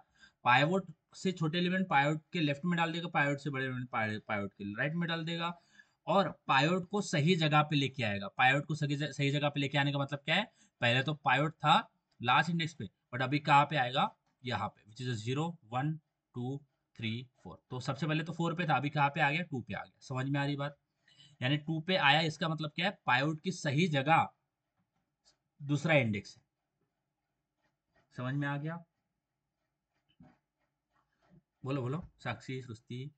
पाइवोट से छोटे एलिमेंट पाइवोट के लेफ्ट में डाल देगा, पाइवोट से बड़े एलिमेंट पाइवोट के राइट में डाल देगा, और पाइवोट को सही जगह पे लेके आएगा। पाइवोट को सही जगह पे लेके आने का मतलब क्या है, पहले तो पाइवोट था लास्ट इंडेक्स पे, बट अभी कहाँ पे आएगा, यहाँ पे, विच इज 0 1 2 3 4। तो सबसे पहले तो 4 पे था, अभी कहाँ पे आ गया, 2 पे आ गया। समझ में आ रही बात? यानी 2 पे आया, इसका मतलब क्या है, पाइवोट की सही जगह दूसरा इंडेक्स है। समझ में आ गया? बोलो बोलो साक्षी, सृष्टि।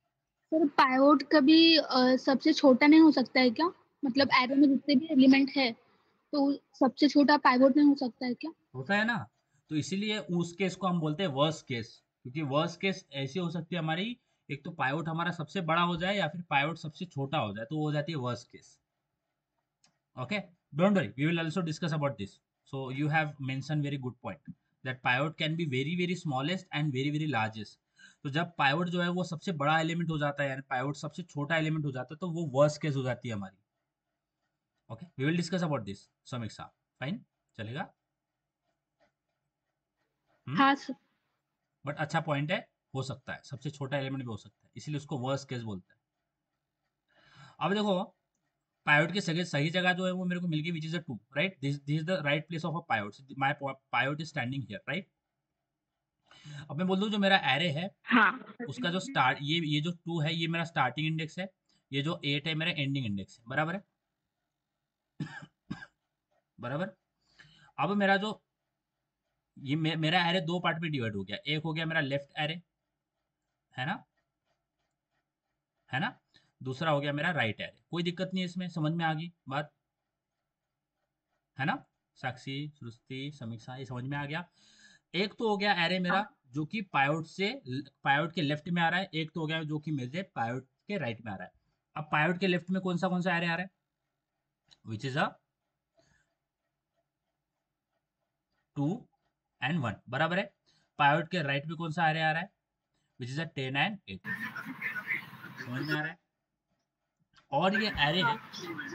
सर पाइवोट कभी सबसे छोटा नहीं हो सकता है क्या? मतलब एरे में जितने भी एलिमेंट है तो सबसे छोटा पाइवोट नहीं हो सकता है क्या? होता है ना, तो इसीलिए उस केस को हम बोलते हैं वर्स्ट केस, क्योंकि वर्स्ट केस ऐसी हो सकती है हमारी, एक तो पाइवोट हमारा सबसे बड़ा हो जाए या फिर पाइवोट सबसे छोटा हो जाए, तो वो हो जाती है worst case. Okay, don't worry, we will also discuss about this. So you have mention very good point that pivot can be very very smallest and very very largest. तो जब पाइवोट जो है वो सबसे बड़ा एलिमेंट हो जाता है, यानी पाइवोट सबसे छोटा एलिमेंट हो जाता है, तो वो वर्स्ट केस हो जाती है हमारी। Okay, we will discuss about this Samiksha, fine, चलेगा? हम्म। हाँ सर। बट अच्छा पॉइंट है, हो सकता है सबसे छोटा एलिमेंट भी हो सकता है, इसीलिए उसको वर्स्ट केस बोलते हैं। अब देखो, पायोट की सही सही जगह जो है वो मेरे को मिल गई, विच is a 2, right? This is the right place of a पायोट, my पायोट is standing here, right? अब मैं बोल दूं जो मेरा एरे है हाँ। उसका जो स्टार्ट, ये जो 2 है ये मेरा स्टार्टिंग इंडेक्स है, ये जो 8 है मेरा एंडिंग इंडेक्स है, बराबर है? बराबर। अब मेरा जो मेरा एरे 2 पार्ट में डिवाइड हो गया, एक हो गया मेरा लेफ्ट एरे, है ना, है ना, दूसरा हो गया मेरा राइट एरे। कोई दिक्कत नहीं है इसमें, समझ में आ गई बात, है ना? साक्षी, सृष्टि, समीक्षा, ये समझ में आ गया। एक तो हो गया एरे मेरा जो कि पायोट के लेफ्ट में आ रहा है, एक तो हो गया जो कि मेरे पायोट के राइट में आ रहा है। अब पायोट के लेफ्ट में कौन सा एरे आ रहा है, विच इज अ 2 एंड 1, बराबर है? पायोट के राइट में कौन सा एरे आ रहा है, विच इज अ 10 एंड 8। समझ में आ रहा है? और ये एरे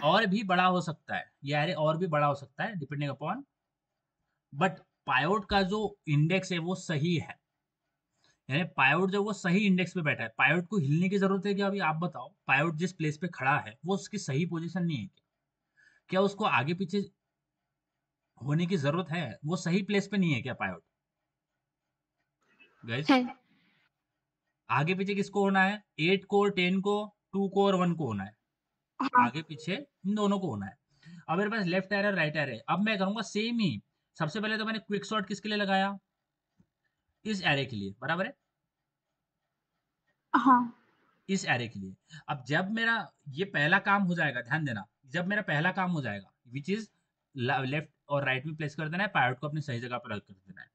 और भी बड़ा हो सकता है, ये एरे और भी बड़ा हो सकता है डिपेंडिंग अपॉन, बट पायोट का जो इंडेक्स है वो सही है, यानी पायोट जो वो सही इंडेक्स पे बैठा है। पायोट को हिलने की जरूरत है क्या, अभी आप बताओ, पायोट जिस प्लेस पे खड़ा है वो उसकी सही पोजीशन नहीं है क्या? क्या उसको आगे पीछे होने की जरूरत है, वो सही प्लेस पे नहीं है क्या पायोट गाइस? है। आगे पीछे किसको होना है? 8 को और 10 को, 2 को और 1 को होना है, हाँ आगे पीछे इन दोनों को होना है। अब मेरे पास लेफ्ट एरे राइट एरे, अब मैं करूंगा सेम ही। सबसे पहले तो मैंने क्विक सॉर्ट किसके लिए लगाया? इस एरे के लिए, बराबर है, हाँ इस एरे के लिए। अब जब मेरा ये पहला काम हो जाएगा, ध्यान देना, जब मेरा पहला काम हो जाएगा विच इज लेफ्ट और राइट में प्लेस कर देना है, पायलट को अपनी सही जगह पर रख कर देना है।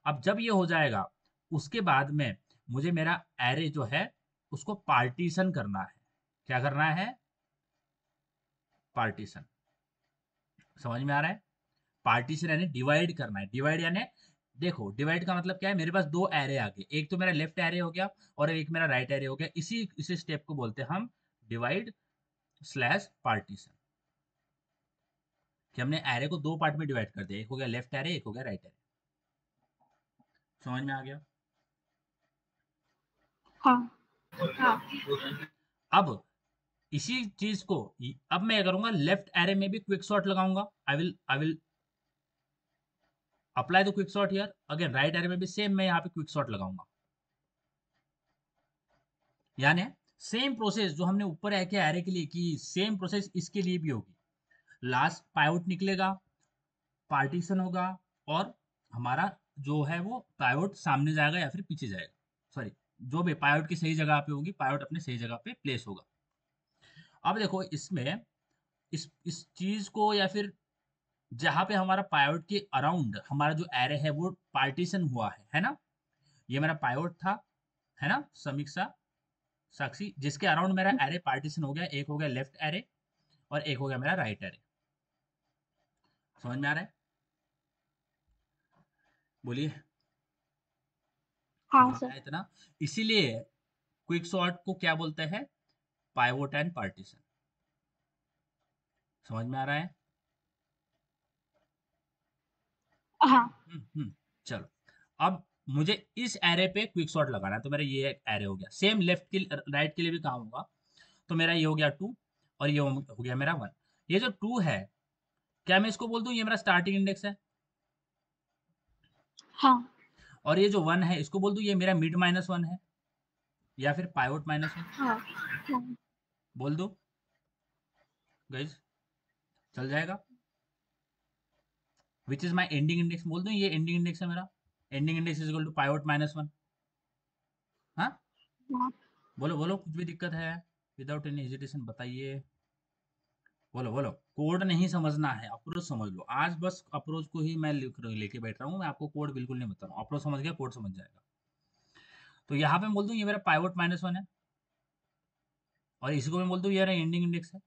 अब जब ये हो जाएगा, उसके बाद में मुझे मेरा एरे जो है उसको पार्टीशन करना है। क्या करना है? पार्टीशन। समझ में आ रहा है? पार्टीशन यानी डिवाइड करना है। डिवाइड यानी, देखो डिवाइड का मतलब क्या है, मेरे पास दो एरे आ गए, एक तो मेरा लेफ्ट एरे हो गया और एक मेरा राइट एरे हो गया। इसी स्टेप को बोलते हैं हम डिवाइड स्लैश पार्टीशन, कि हमने एरे को दो पार्ट में डिवाइड कर दिया, एक हो गया लेफ्ट एरे, एक हो गया राइट एरे। समझ में आ गया? हाँ हाँ अब इसी चीज को अब मैं करूंगा, लेफ्ट एरे में भी क्विक सॉर्ट लगाऊंगा। I will apply the quick sort here again. Right array में भी सेम मैं यहाँ पे क्विक सॉर्ट लगाऊंगा। यानी सेम प्रोसेस जो हमने ऊपर एरे के लिए की, सेम प्रोसेस इसके लिए भी होगी। लास्ट पाइवट निकलेगा, पार्टीशन होगा, और हमारा जो है वो पाइवट सामने जाएगा या फिर पीछे जाएगा, सॉरी, जो भी पाइवट की सही जगह पे होगी, पाइवट अपने सही जगह पे प्लेस होगा। अब देखो इसमें इस चीज को, या फिर जहां पे हमारा पाइवट के अराउंड हमारा जो एरे है वो पार्टीशन हुआ है ना, ये मेरा पाइवट था, है ना समीक्षा, साक्षी, जिसके अराउंड मेरा एरे पार्टीशन हो गया। एक हो गया लेफ्ट एरे और एक हो गया मेरा राइट एरे। समझ में आ रहा है? बोलिए। हाँ समझ में सर। आया इतना? इसीलिए क्विक सॉर्ट को क्या बोलते हैं? Pivot and partition. समझ में आ रहा है? हाँ चलो, अब मुझे इस एरे पे क्विक सॉर्ट लगाना है, तो मेरा ये एरे हो गया। सेम लेफ्ट के राइट के लिए भी काम होगा। तो मेरा ये हो गया 2 और ये हो गया मेरा 1। ये जो 2 है, क्या मैं इसको बोल दूं ये मेरा स्टार्टिंग इंडेक्स है? हाँ और ये जो 1 है इसको बोल दूं ये मेरा मिड -1 है, या फिर पाइवोट -1? हाँ हाँ बोल दो गाइज, चल जाएगा? Which is my ending index बोल दूं, ये एंडिंग इंडेक्स है मेरा। Ending index is equal to pivot -1। हाँ, हाँ। बोलो बोलो, कुछ भी दिक्कत है? विदाउट एनी हेजिटेशन बताइए, बोलो बोलो। कोड नहीं समझना है, अप्रोच समझ लो। आज बस अप्रोच को ही मैं लेके बैठ रहा हूँ, मैं आपको कोड बिल्कुल नहीं बता रहा हूँ। अप्रोच समझ गया, कोड समझ जाएगा। तो यहाँ पे मैं बोल दूँ ये मेरा पाइवोट -1 है, और इसी को मैं बोल दूँ ये मेरा एंडिंग इंडेक्स है।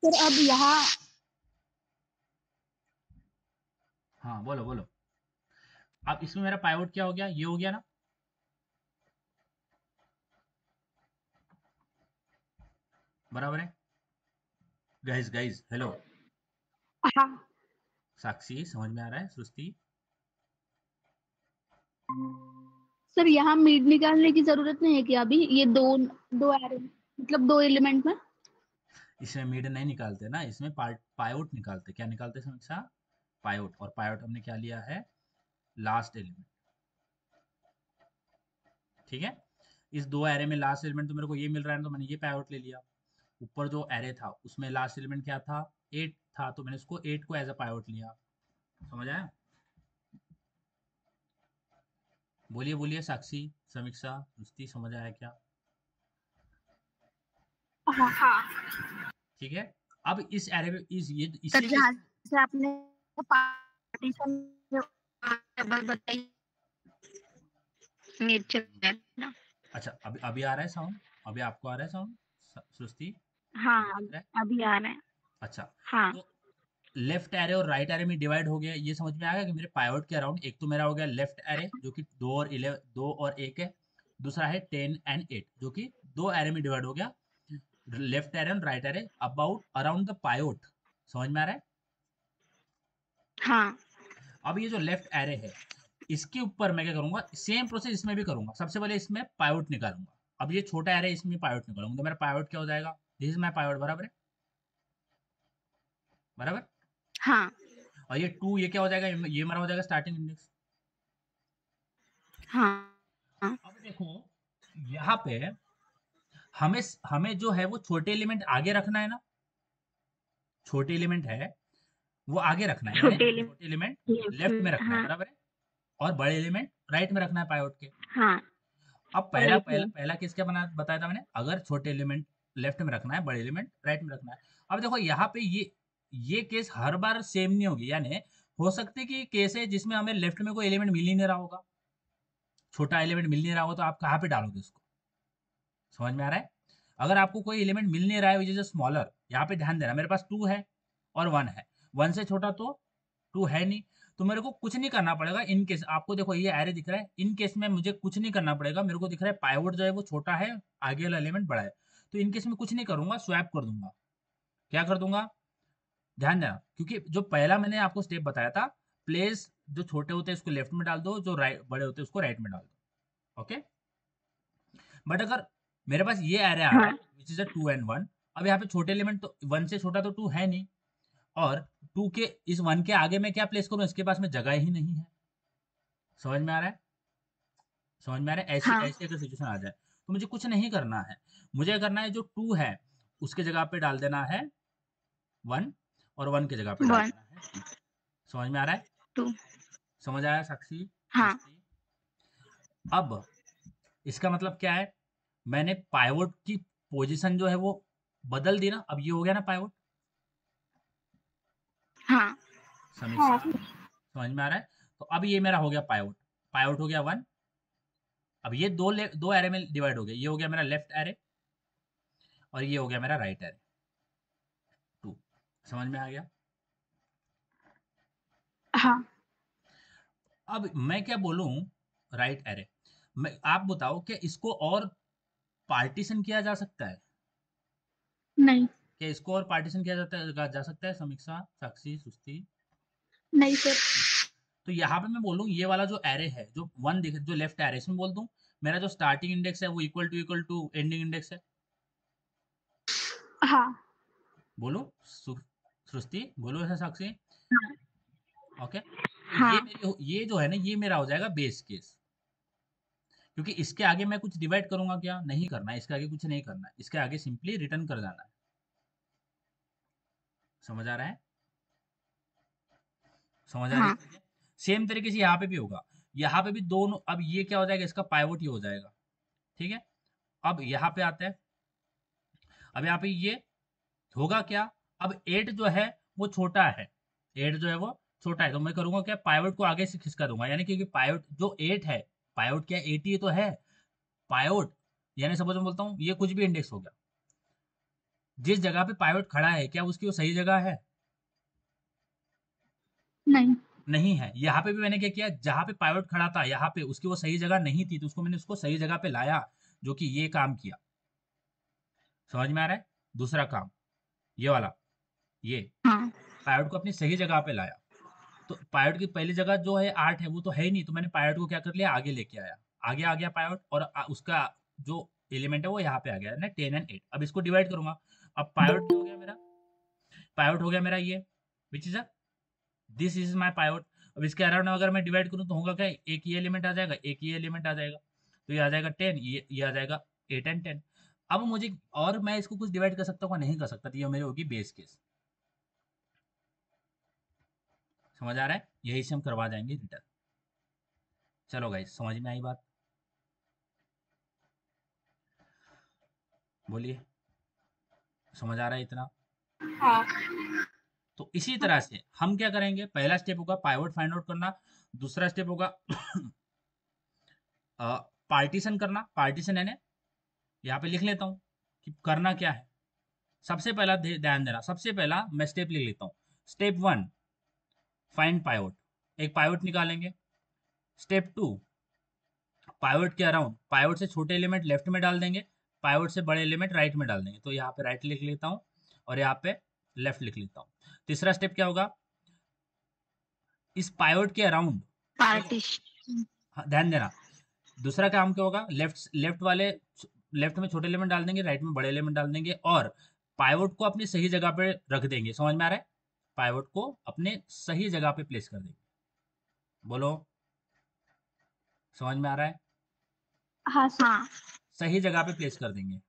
सर अब यहाँ हाँ बोलो बोलो। अब इसमें मेरा पाइवोट क्या हो गया? ये हो गया ना? बराबर है गाइज? गाइज हेलो, हाँ साक्षी समझ में आ रहा है? सृष्टि, सर यहाँ मिड निकालने की जरूरत नहीं है कि अभी ये दो दो एरे मतलब दो एलिमेंट में। इसमें मिड नहीं निकालते ना, इसमें पाइवोट निकालते। क्या निकालते समीक्षा? पाइवोट। और पाइवोट हमने क्या लिया है? Last element. ठीक है, इस दो एरे में लास्ट एलिमेंट तो मेरे को ये मिल रहा है, तो मैंने ये पाइवोट ले लिया। ऊपर जो एरे था उसमें लास्ट एलिमेंट क्या था? 8 था, तो मैंने उसको 8 को एज अ पाइवोट लिया। समझ आया? बोलिए बोलिए, साक्षी, समीक्षा, सृष्टि, समझ आया क्या? हाँ हाँ ठीक है, अब इस एरे में ये सर इसी के, जहाँ से आपने पार्टीशन बताई नीचे ना। अच्छा अभी अभी आ रहा है साउंड? अभी आपको आ रहा है साउंड, सृष्टि? हाँ अभी दिख रहा है? अभी आ रहे हैं। अच्छा, हाँ तो लेफ्ट एरे और राइट एरे में डिवाइड हो गया। ये समझ में आ गया कि मेरे पाइवोट के अराउंड एक तो मेरा हो गया लेफ्ट एरे जो कि 2 और 1 है, दूसरा है 10 एंड 8 जो कि दो एरे में डिवाइड हो गया, लेफ्ट एरे और right array about around the pivot. समझ में आ रहा है? हाँ अब ये जो लेफ्ट एरे है इसके ऊपर मैं क्या करूंगा, सेम प्रोसेस इसमें भी करूंगा। सबसे पहले इसमें पाइवोट निकालूंगा। अब ये छोटा एरे, इसमें पाइवोट निकालूंगा, तो मेरा पाइवोट क्या हो जाएगा? दिस इज माय पाइवोट, बराबर है? बराबर। हाँ और ये 2 ये क्या हो जाएगा, ये हमारा हो जाएगा स्टार्टिंग इंडेक्स। हाँ अब देखो यहाँ पे हमें हमें जो है वो छोटे एलिमेंट आगे रखना है ना, छोटे एलिमेंट है वो आगे रखना है, यानी छोटे छोटे एलिमेंट लेफ्ट लेफ्ट में में। रखना है, हाँ बराबर है, और बड़े एलिमेंट राइट में रखना है पाइवोट के। हाँ अब पहला राइट पहला में। पहला केस क्या बताया था मैंने, अगर छोटे एलिमेंट लेफ्ट में रखना है, बड़े एलिमेंट राइट में रखना है। अब देखो यहाँ पे ये केस हर बार सेम नहीं होगी, यानी हो सकते कि केस है जिसमें हमें लेफ्ट में कोई एलिमेंट मिल ही नहीं रहा होगा, छोटा एलिमेंट मिल नहीं रहा होगा, तो आप कहाँ पे डालोगे उसको, समझ में आ रहा है। अगर आपको कोई एलिमेंट मिल नहीं रहा है विच इज स्मॉलर, यहाँ पे ध्यान देना, मेरे पास 2 है और 1 है, 1 से छोटा तो 2 है नहीं, तो मेरे को कुछ नहीं करना पड़ेगा इन केस। आपको देखो ये एरे दिख रहा है, इन केस में मुझे कुछ नहीं करना पड़ेगा, मेरे को दिख रहा है पाइवोट जो है वो छोटा है, आगे वाला एलिमेंट बड़ा है, तो इन केस में कुछ नहीं करूंगा, स्वैप कर दूंगा। क्या कर दूंगा, ध्यान देना, क्योंकि जो पहला मैंने आपको स्टेप बताया था, प्लेस जो छोटे होते हैं उसको लेफ्ट में डाल दो, जो राइट बड़े होते हैं उसको राइट में डाल दो, ओके। बट अगर मेरे पास ये एरे आ रहा हाँ है विच इज अ 2 and 1, अब यहाँ पे छोटे एलिमेंट तो 1 से छोटा तो 2 है नहीं, और 2 के इस 1 के आगे मैं क्या प्लेस करूँ, इसके पास में जगह ही नहीं है। समझ में आ रहा है, समझ में आ रहा है, ऐसी हाँ ऐसी अगर सिचुएशन आ जाए तो मुझे कुछ नहीं करना है, मुझे करना है जो 2 है उसके जगह पे डाल देना है 1, और 1 की जगह पे डाल 1 देना है 2। समझ में आ रहा है, 2। समझ आया साक्षी, हाँ सृष्टि? अब इसका मतलब क्या है, मैंने पाइवोट की पोजीशन जो है वो बदल दी ना, अब ये हो गया ना पाइवोट, हाँ समीक्षा, समझ में आ रहा है। तो अब ये मेरा हो गया पाइवोट, पाइवोट हो गया 1। अब ये दो एरे में डिवाइड हो गया, ये हो गया मेरा लेफ्ट एरे और ये हो गया मेरा राइट एरे 2। समझ में आ गया। हाँ अब मैं क्या बोलूं, राइट एरे, मैं आप बताओ क्या इसको और पार्टीशन किया जा सकता है, नहीं क्या इसको और पार्टीशन किया जा सकता है, समीक्षा, साक्षी, सुस्ती? नहीं सर। तो यहाँ पे मैं बोलूँ ये वाला जो एरे है, जो 1 दिख, जो लेफ्ट एरे, इसमें बोल दूं मेरा जो स्टार्टिंग इंडेक्स है वो इक्वल टू एंडिंग इंडेक्स है। हाँ बोलो सृष्टि, बोलो ऐसा, साक्षी, ओके। तो हाँ ये जो है ना, ये मेरा हो जाएगा बेस केस, क्योंकि इसके आगे मैं कुछ डिवाइड करूंगा क्या, नहीं करना है, इसके आगे कुछ नहीं करना है, इसके आगे सिंपली रिटर्न कर जाना है। समझ आ रहा है, समझ आ रही हाँ है। सेम तरीके से यहाँ पे भी होगा, यहाँ पे भी दोनों, अब ये क्या हो जाएगा, इसका पाइवोट ही हो जाएगा, ठीक है। अब यहाँ पे आता है, अब यहाँ पे ये होगा क्या, अब 8 जो है वो छोटा है, 8 जो है वो छोटा है, तो मैं करूंगा क्या, पाइवोट को आगे से खिसका दूंगा, यानी क्योंकि पाइवोट जो 8 है, पाइवोट क्या 8 ही तो है, पाइवोट यानी सपोज मैं बोलता हूँ ये कुछ भी इंडेक्स हो गया, जिस जगह पे पाइवोट खड़ा है क्या उसकी वो सही जगह है, नहीं नहीं है। यहाँ पे भी मैंने क्या किया, जहाँ पे पाइवोट खड़ा था यहाँ पे उसकी वो सही जगह नहीं थी, तो उसको मैंने उसको सही जगह पे लाया, जो कि ये काम किया। समझ में आ रहा है, दूसरा काम ये वाला, ये हाँ पाइवोट को अपनी सही जगह पे लाया, तो पाइवोट की पहली जगह जो है 8 है वो तो है ही नहीं, तो मैंने पाइवोट को क्या कर लिया, आगे लेके आया, आगे आ गया पाइवोट, और उसका जो एलिमेंट है वो यहाँ पे आ गया ना 10 and 8। अब इसको डिवाइड करूंगा, अब पाइवोट हो गया मेरा, पाइवोट हो गया मेरा ये, विच is a this is my pivot. अब इसके अराउंड अगर मैं डिवाइड करूँ तो होगा क्या, एक ये एलिमेंट आ जाएगा, एक ये एलिमेंट आ जाएगा, तो ये आ जाएगा 10, ये आ जाएगा 8 and 10। अब मुझे और मैं इसको कुछ डिवाइड कर सकता हूँ, नहीं कर सकता, तो ये मेरी होगी बेस केस। समझ आ रहा है, यही से हम करवा जाएंगे रिटर्न। चलो गाइस, समझ में आई बात, बोलिए, समझ आ रहा है इतना? हाँ तो इसी तरह से हम क्या करेंगे, पहला स्टेप होगा पाइवोट फाइंड आउट करना, दूसरा स्टेप होगा पार्टीशन करना, पार्टीशन यानी यहाँ पे लिख लेता हूँ कि करना क्या है। सबसे पहला ध्यान देना, सबसे पहला मैं स्टेप लिख लेता हूँ, स्टेप 1 फाइंड पाइवोट, एक पाइवोट निकालेंगे। स्टेप 2 पाइवोट के अराउंड, पाइवोट से छोटे एलिमेंट लेफ्ट में डाल देंगे, पाइवोट से बड़े एलिमेंट राइट में डाल देंगे, तो यहाँ पे राइट लिख लेता हूँ और यहाँ पे लेफ्ट लिख लेता हूँ। तीसरा स्टेप क्या होगा, इस पाइवोट के अराउंड, पार्टीशन। ध्यान देना, दूसरा काम क्या होगा, लेफ्ट वाले, लेफ्ट में छोटे एलिमेंट डाल देंगे, राइट में बड़े एलिमेंट डाल देंगे, और पाइवोट को अपनी सही जगह पे रख देंगे। समझ में आ रहा है, पाइवट को अपने सही जगह पे प्लेस कर देंगे। बोलो, समझ में आ रहा है? हाँ सर। हाँ सही जगह पे प्लेस कर देंगे,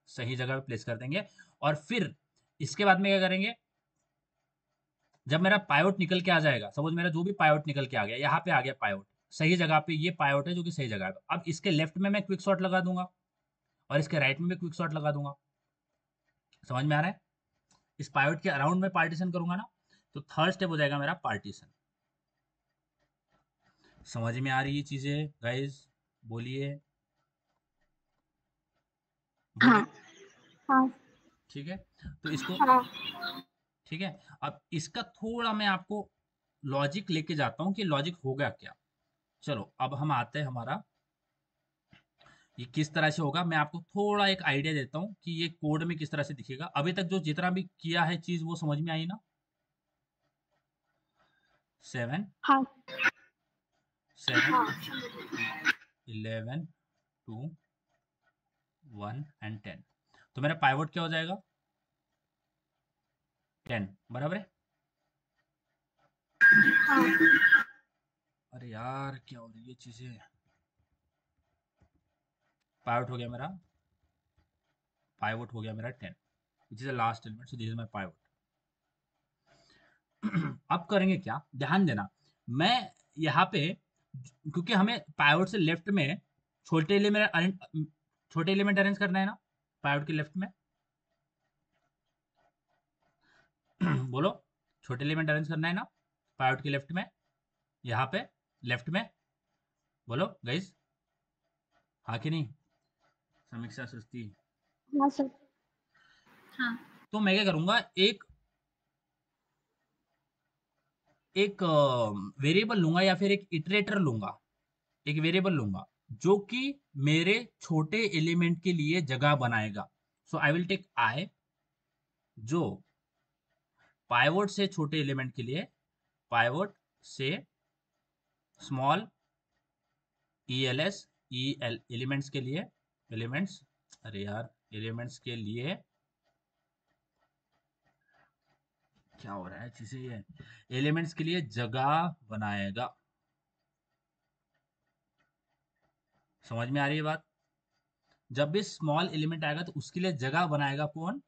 सही जगह पे प्लेस कर देंगे। और फिर इसके बाद में क्या करेंगे, जब मेरा पाइवट निकल के आ जाएगा, सपोज मेरा जो भी पाइवट निकल के आ गया, यहाँ पे आ गया पाइवट सही जगह पे, ये पाइवट है जो कि सही जगह पे, अब इसके लेफ्ट में मैं क्विक शॉट लगा दूंगा और इसके राइट में भी क्विक शॉट लगा दूंगा। समझ में आ रहा है? इस पाइवट के अराउंड में पार्टीशन करूंगा ना, तो थर्ड स्टेप हो जाएगा मेरा पार्टीशन। समझ में आ रही है चीजें गाइस? बोलिए बोलिए। हाँ हाँ ठीक है, तो इसको, हाँ ठीक है, अब इसका थोड़ा मैं आपको लॉजिक लेके जाता हूँ कि लॉजिक होगा क्या। चलो अब हम आते हैं, हमारा ये किस तरह से होगा, मैं आपको थोड़ा एक आइडिया देता हूँ कि ये कोड में किस तरह से दिखेगा। अभी तक जो जितना भी किया है चीज वो समझ में आई ना? 7 हाँ 7 11 2 1 एंड 10, तो मेरा पाइवट क्या हो जाएगा? 10, बराबर है? अरे यार क्या हो रही है चीजें। पाइवट हो गया मेरा, पाइवट हो गया मेरा 10, विच is the last element, so this is my pivot. अब करेंगे क्या, ध्यान देना, मैं यहाँ पे, क्योंकि हमें पाइवट से लेफ्ट में छोटे एलिमेंट, छोटे एलिमेंट अरेंज करना है ना पाइवट के लेफ्ट में। बोलो, छोटे एलिमेंट अरेंज करना है ना पाइवट के लेफ्ट में, यहाँ पे लेफ्ट में। बोलो गाइस, हाँ कि नहीं? समीक्षा, सृष्टि। हाँ सर। हाँ तो मैं क्या करूंगा, एक एक वेरिएबल लूंगा या फिर एक इटरेटर लूंगा, एक वेरिएबल लूंगा जो कि मेरे छोटे एलिमेंट के लिए जगह बनाएगा। सो आई विल टेक आई, जो पाइवट से छोटे एलिमेंट के लिए, पाइवट से स्मॉल ELS, एलिमेंट्स के लिए, एलिमेंट्स, अरे यार एलिमेंट्स के लिए क्या हो रहा है चीजें, ये एलिमेंट्स के लिए जगह बनाएगा। समझ में आ रही है बात? जब भी स्मॉल एलिमेंट आएगा तो उसके लिए जगह बनाएगा कौन?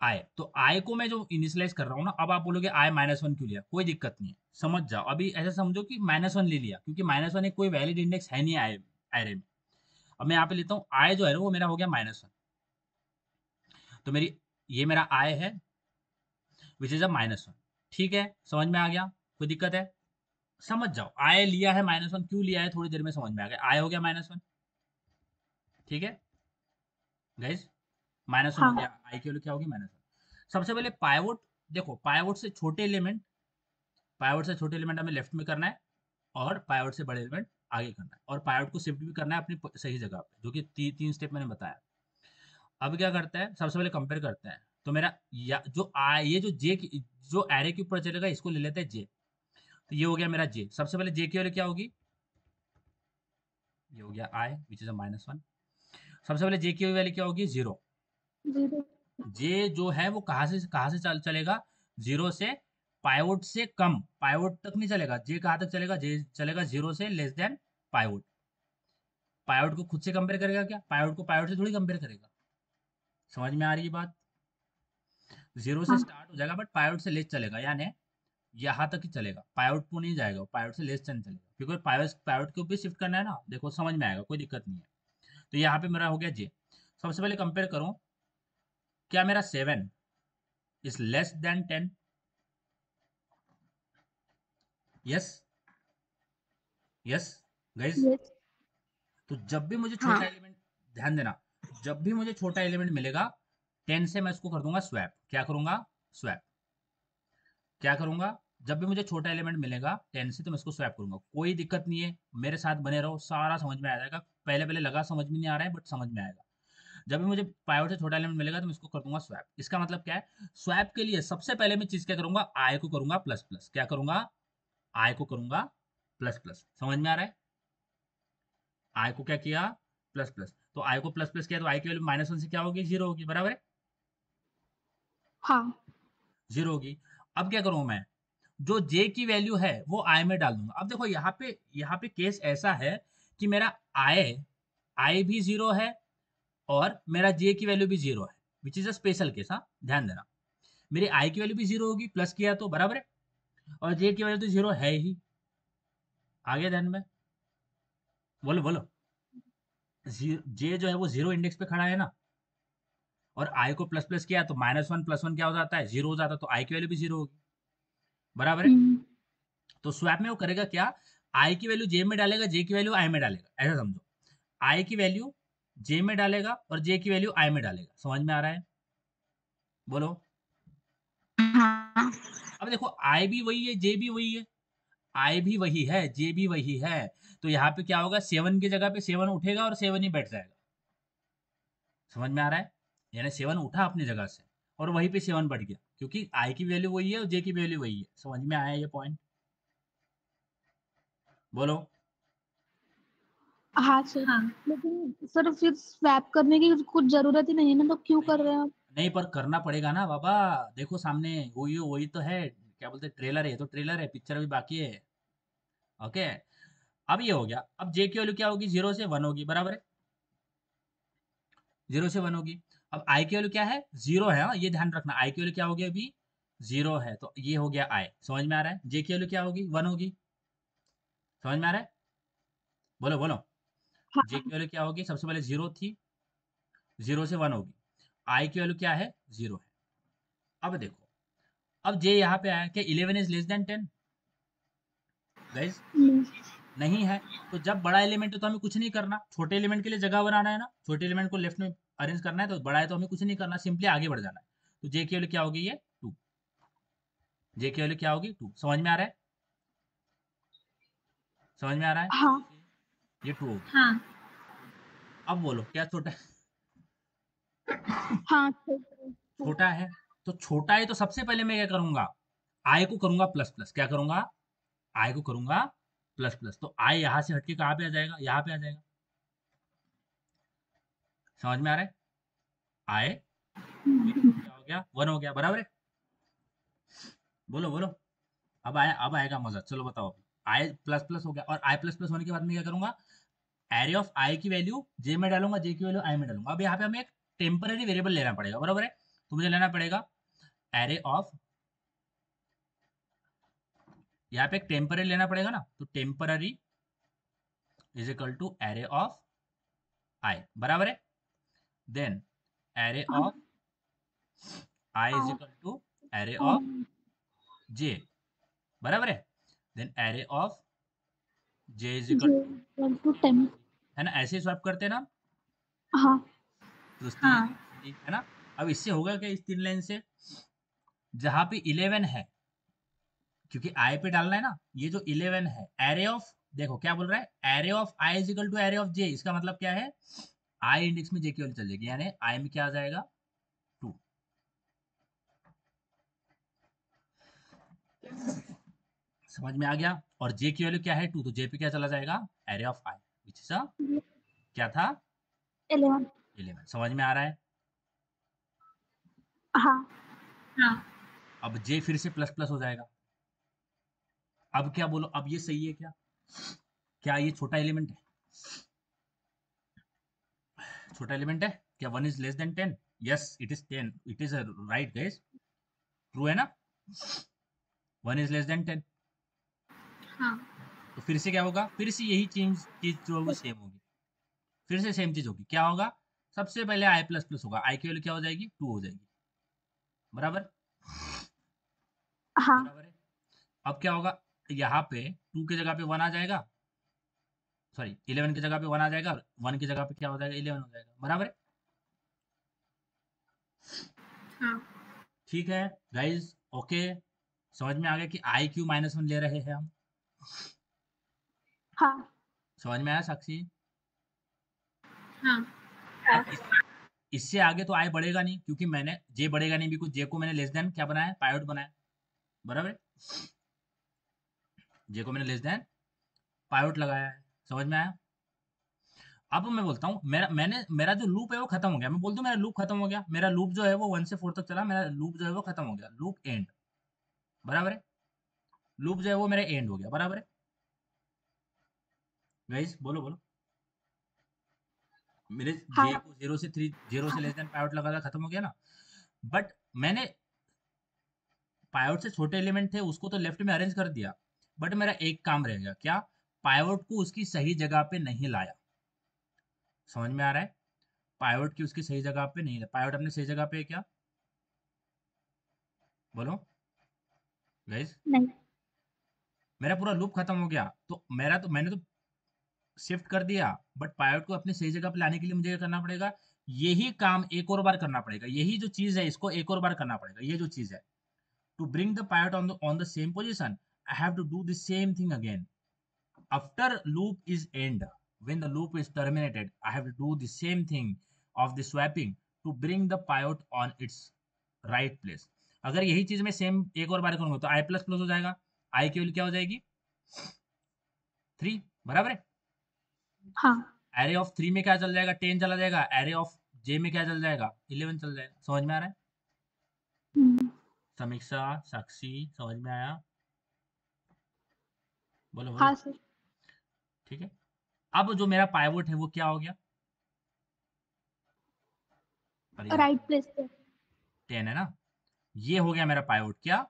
आई। तो आई को मैं जो इनिशियलाइज कर रहा हूँ ना, अब आप बोलोगे आई -1 क्यों लिया, कोई दिक्कत नहीं है, समझ जाओ। अभी ऐसा समझो कि -1 ले लिया क्योंकि -1 एक कोई वैलिड इंडेक्स है नहीं आई एरे में। अब मैं यहाँ पे लेता हूँ आई जो है ना, वो मेरा हो गया -1, तो मेरी, ये मेरा आई है विच इज अ -1। ठीक है, समझ में आ गया? कोई दिक्कत है? समझ जाओ, आई लिया है -1 क्यों लिया है, थोड़ी देर में समझ में आ गया। आई हो गया -1, ठीक है गाइज, -1 हो हाँ गया, आई की वैल्यू क्या होगी? -1। सबसे पहले पाइवोट, देखो पाइवोट से छोटे एलिमेंट, पाइवट से छोटे एलिमेंट हमें लेफ्ट में करना है और पाइवट से बड़े एलिमेंट आगे करना है, और पाइवट को शिफ्ट भी करना है अपनी सही जगह पे, जो कि तीन स्टेप मैंने बताया। अब क्या करता है, सबसे पहले कंपेयर करते हैं, तो मेरा जो ये जो जे जो एरे के ऊपर चलेगा इसको ले लेते हैं जे, तो ये हो गया मेरा जे। सबसे पहले जे की वैल्यू क्या होगी? ये हो गया आई विच इज अ -1। सबसे पहले जे की वैल्यू क्या होगी? 0। 0। जे जो है वो कहाँ से चलेगा? 0 से, पाइवोट से कम, पाइवोट तक नहीं चलेगा। जे कहाँ तक चलेगा? जे चलेगा 0 से लेस देन पाइवोट। पाइवोट को खुद से कंपेयर करेगा क्या? पाइवोट को पाइवोट से थोड़ी कंपेयर करेगा। समझ में आ रही है बात? 0 से हाँ स्टार्ट हो जाएगा बट पाइवोट से लेस चलेगा, यानी यहाँ तक ही चलेगा, पाइवोट को नहीं जाएगा, पाइवोट से लेस चलेगा, क्योंकि पाइवोट को भी शिफ्ट करना है ना। देखो समझ में आएगा, कोई दिक्कत नहीं है। तो यहाँ पे मेरा हो गया जे। सबसे पहले कंपेयर करूं, क्या मेरा 7 is less then 10? Yes, yes guys. Yes. तो जब भी मुझे हाँ छोटा एलिमेंट, ध्यान देना, जब भी मुझे छोटा एलिमेंट मिलेगा 10 से, मैं इसको कर दूंगा स्वैप। क्या करूंगा? स्वैप। क्या करूंगा? जब भी मुझे छोटा एलिमेंट मिलेगा 10 से, तो मैं इसको स्वैप करूंगा। कोई दिक्कत नहीं है, मेरे साथ बने रहो, सारा समझ में आ जाएगा। पहले पहले लगा समझ में नहीं आ रहा है बट समझ में आएगा। जब भी मुझे पाइवट से छोटा एलिमेंट मिलेगा तो मैं इसको कर दूंगा स्वैप। इसका मतलब क्या है? स्वैप के लिए सबसे पहले मैं चीज क्या करूंगा? आई को करूंगा प्लस प्लस। क्या करूंगा? आई को करूंगा प्लस प्लस। समझ में आ रहा है? आई को क्या किया? Plus plus. तो आई को प्लस प्लस किया तो आई की वैल्यू -1 से क्या होगी? 0 होगी, बराबर है? हाँ 0 होगी। अब क्या करूँ मैं, जो जे की वैल्यू है वो आई में डाल दूंगा। अब देखो यहाँ पे केस ऐसा है कि मेरा आई भी 0 है और मेरा जे की वैल्यू भी 0 है, विच इज अ स्पेशल केस। हाँ, ध्यान देना, मेरी आई की वैल्यू भी 0 होगी प्लस किया तो, बराबर है, और जे की वैल्यू तो 0 है ही। आगे ध्यान में, बोलो बोलो। जे जो है वो 0 इंडेक्स पे खड़ा है ना, और आई को प्लस प्लस किया तो -1 + 1 क्या हो जाता है, 0 हो जाता है, तो आई की वैल्यू भी 0 होगी, बराबर है। हम्म, तो स्वैप में वो करेगा क्या, आई की वैल्यू जे में डालेगा, जे की वैल्यू आई में डालेगा, ऐसा समझो। आई की वैल्यू जे में डालेगा और जे की वैल्यू आई में डालेगा। समझ में आ रहा है, बोलो। हाँ अब देखो आई भी वही है, जे भी वही है, आई भी वही है, जे भी वही है, तो यहाँ पे क्या होगा, 7 की जगह पे 7 उठेगा और 7 ही बैठ जाएगा। समझ में आ रहा है, यानी 7 उठा अपनी जगह से और वहीं पे 7 बढ़ गया, क्योंकि आई की वैल्यू वही है और जे की वैल्यू वही है। समझ में आया ये पॉइंट, बोलो। हाँ सर। हाँ लेकिन सर फिर स्वैप करने की कुछ जरूरत ही नहीं है ना, तो क्यों कर नहीं रहे हैं आप? नहीं, पर करना पड़ेगा ना बाबा। देखो सामने वही वही तो है, क्या बोलते हैं, ट्रेलर है, ये तो ट्रेलर है, पिक्चर अभी बाकी है। ओके, अब ये हो गया। अब जे की वैल्यू क्या होगी, 0 से 1 होगी, बराबर है, 0 से 1 होगी। अब आई की वैल्यू क्या है, 0 है, हाँ, ये ध्यान रखना, आई की वैल्यू क्या होगी अभी, 0 है, तो ये हो गया आई। समझ में आ रहा है, जे की वैल्यू क्या होगी, 1 होगी। समझ में आ रहा है, बोलो बोलो। जे की हाँ वैल्यू क्या होगी, सबसे पहले 0 थी, 0 से 1 होगी, आई की वैल्यू क्या है, 0 है। अब देखो, अब जे यहाँ पे आया, क्या 11 इज लेस देन 10, गाइज? नहीं। नहीं है। तो जब बड़ा एलिमेंट है तो हमें कुछ नहीं करना, छोटे एलिमेंट के लिए जगह बनाना है ना, छोटे एलिमेंट को लेफ्ट में अरेंज करना है, तो बड़ा है तो हमें कुछ नहीं करना, सिंपली आगे बढ़ जाना है। तो जे की वैल्यू क्या होगी, ये 2, जे की वैल्यू क्या होगी, 2। समझ में आ रहा है, समझ में आ रहा है, हाँ ये 2 होगी। हाँ अब बोलो क्या छोटा है, हाँ सर। छोटा है, तो छोटा है तो सबसे पहले मैं क्या करूंगा, आई को करूंगा प्लस प्लस, क्या करूंगा, आई को करूंगा प्लस प्लस, तो आई यहां से हटके कहाँ पे आ जाएगा, यहाँ पे आ जाएगा। समझ में आ रहा है, आए, क्या हो गया, 1 हो गया, बराबर है, बोलो बोलो। अब आया, अब आएगा मजा, चलो बताओ। आई प्लस प्लस हो गया, और आई प्लस प्लस होने के बाद मैं क्या करूंगा, एरे ऑफ आई की वैल्यू जे में डालूंगा, जे की वैल्यू आई में डालूंगा। अब यहाँ पे हमें एक टेम्पररी वेरिएबल लेना पड़ेगा, बराबर है, तो मुझे लेना पड़ेगा एरे ऑफ, यहाँ पे एक टेम्पररी लेना पड़ेगा ना, तो temporary is equal to array of I, बराबर है। देन एरे हाँ ऑफ आई इज हाँ इक्वल टू एरे ऑफ हाँ, जे, बराबर है। Then array of J is जी इक्वल टू, 10। है ना, ऐसे स्वैप करते हैं ना, हाँ तो हाँ 3 3, है ना। अब इससे होगा क्या, इस 3 लाइन से, जहां पे 11 है, क्योंकि आई पे डालना है ना, ये जो 11 है, एरे ऑफ, देखो क्या बोल रहा है, array of I is equal to array of J, इसका मतलब क्या है, आई इंडेक्स में जे की वैल्यू चल जाएगी, यानी आई में क्या आ जाएगा, 2। समझ में आ गया, और जे की वैल्यू क्या है, 2, तो जे पे क्या चला जाएगा, array of I, which is क्या था, 11। 11। समझ में आ रहा है। हाँ हाँ अब जे फिर से प्लस प्लस हो जाएगा। अब क्या बोलो, अब ये सही है क्या, क्या ये छोटा एलिमेंट है, छोटा एलिमेंट है क्या, 1 is less then 10, yes it is 10, it is right guys, true है ना, 1 इज लेस देन 10। हाँ तो फिर से क्या होगा, फिर से यही चीज जो है वो सेम होगी, फिर से सेम चीज होगी, क्या होगा, सबसे पहले आई प्लस प्लस होगा, आई की वैल्यू क्या हो जाएगी, 2 हो जाएगी, बराबर, हाँ बराबर है। अब क्या होगा, यहाँ पे 2 की जगह पे 1 आ जाएगा, सॉरी 11 की जगह पे 1 आ जाएगा, और 1 की जगह पे क्या हो जाएगा, 11 हो जाएगा, बराबर है। हाँ ठीक है गाइज, ओके, समझ में आ गया कि आई क्यू -1 ले रहे हैं हम, हाँ समझ में आया साक्षी। हाँ अब इससे आगे तो आई बढ़ेगा नहीं, क्योंकि मैंने जे बढ़ेगा नहीं, बिकॉज जे को मैंने लेस देन क्या बनाया, पायोट बनाया, बराबर है, जे को मैंने लेस देन पायोट लगाया है। समझ में आया। अब मैं बोलता हूँ मेरा जो लूप है वो खत्म हो गया, मैं बोल दूं मेरा लूप खत्म हो गया, मेरा लूप जो है वो 1 से 4 तक चला, मेरा लूप जो है वो खत्म हो गया, लूप एंड, बराबर है, लूप जो है वो मेरा एंड हो गया, बराबर है गाइस, बोलो बोलो। मेरे हाँ जे को 0 से लेस देन पायोट लगा था, खत्म हो गया ना। बट मैंने पायोट से छोटे एलिमेंट थे उसको तो लेफ्ट में अरेंज कर दिया, बट मेरा एक काम रह गया, क्या? पायोट को उसकी सही जगह पे नहीं लाया, समझ में आ रहा है? पायोट की उसकी सही जगह पे नहीं लाया, पायोट अपने सही जगह पे है क्या, बोलो गाइस। नहीं। मेरा पूरा लूप खत्म हो गया, तो मैंने तो शिफ्ट कर दिया, बट पायोट को अपनी सही जगह पे लाने के लिए मुझे क्या करना पड़ेगा, यही काम एक और बार करना पड़ेगा, यही जो चीज है इसको एक और बार करना पड़ेगा, ये जो चीज है, to bring the pilot on the same position, I have to do the same thing again. After loop is end, when the loop is terminated, I have to do the same thing of the swapping to bring the pilot on its right place. अगर यही चीज मैं same एक और बार करूंगा तो i plus plus हो जाएगा, i की वैल्यू क्या हो जाएगी 3, बराबर है। हाँ एरे ऑफ 3 में क्या चल जाएगा 10 चला जाएगा, एरे ऑफ j में क्या चल जाएगा 11 चल जाएगा, समझ में आ रहा है? हम्म, समीक्षा, साक्षी, समझ में आया? बोलो बोलो। हाँ सर। ठीक है, अब जो मेरा पाइवोट है वो क्या हो गया, अरे यार राइट प्लेस पे। 10 है ना, ये हो गया मेरा पाइवोट, क्या?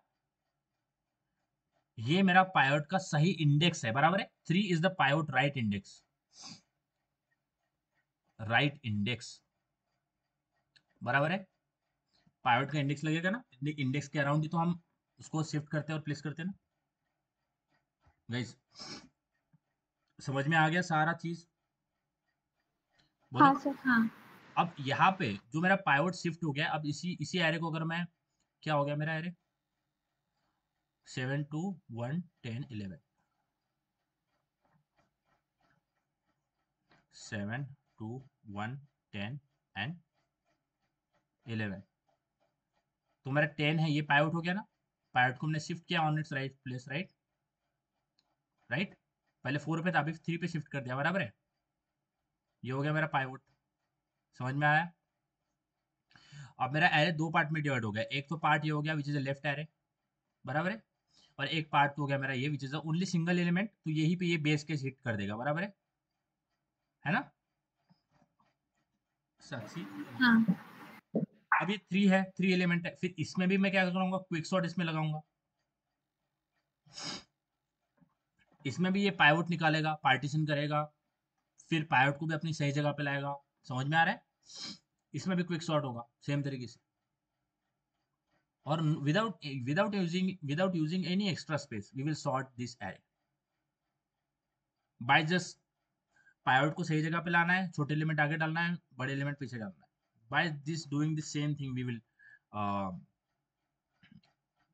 ये मेरा पाइवोट का सही इंडेक्स है, बराबर है, 3 is the pivot right index, right index, बराबर है। पाइवोट का इंडेक्स लगेगा ना, इंडेक्स के अराउंड ही तो हम उसको शिफ्ट करते हैं और प्लेस करते हैं ना गाइस, समझ में आ गया सारा चीज, बोलो। हाँ सर। हाँ अब यहाँ पे जो मेरा पाइवोट शिफ्ट हो गया, अब इसी इसी एरे को अगर मैं, क्या हो गया मेरा एरे 7 2 1 10 11, 7 2 1 10 एंड 11, तो मेरा 10 है, ये पाइवोट हो गया ना, पाइवोट को हमने शिफ्ट किया on it's right place, right right, पहले 4 पे था अभी 3 पे शिफ्ट कर दिया, बराबर है, ये हो गया मेरा पाइवोट, समझ में आया? अब मेरा एरे दो पार्ट में डिवाइड हो गया, एक तो पार्ट ये हो गया विच इज अ लेफ्ट एरे, बराबर है, और एक पार्ट तो हो गया मेरा ये which is only single element, तो यही पे ये बेस के हिट कर देगा, बराबर है ना साक्षी? हाँ अब ये 3 है, 3 एलिमेंट है, फिर इसमें भी मैं क्या करूंगा, क्विक सॉर्ट इसमें लगाऊंगा, इसमें भी ये पाइवोट निकालेगा, पार्टीशन करेगा, फिर पाइवोट को भी अपनी सही जगह पे लाएगा, समझ में आ रहा है? इसमें भी क्विक सॉर्ट होगा सेम तरीके से, और without using any extra space we will sort this array by just pivot को सही जगह पे लाना है, छोटे एलिमेंट आगे डालना है, बड़े एलिमेंट पीछे डालना है, by this doing the same thing we will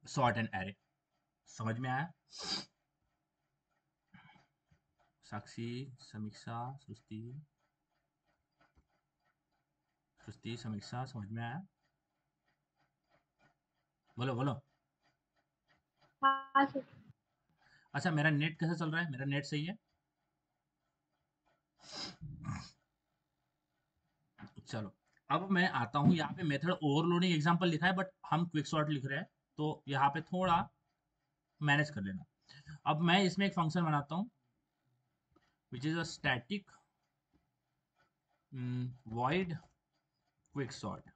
sort an array, समझ में आया? साक्षी, समीक्षा, सृष्टि, सृष्टि, समीक्षा, समझ में आया? बोलो बोलो। हाँ सर। अच्छा मेरा नेट कैसा चल रहा है, मेरा नेट सही है? चलो, अब मैं आता हूँ यहाँ पे, मेथड ओवरलोडिंग एग्जांपल लिखा है बट हम क्विक सॉर्ट लिख रहे हैं, तो यहाँ पे थोड़ा मैनेज कर लेना। अब मैं इसमें एक फंक्शन बनाता हूँ विच is a static void quick sort,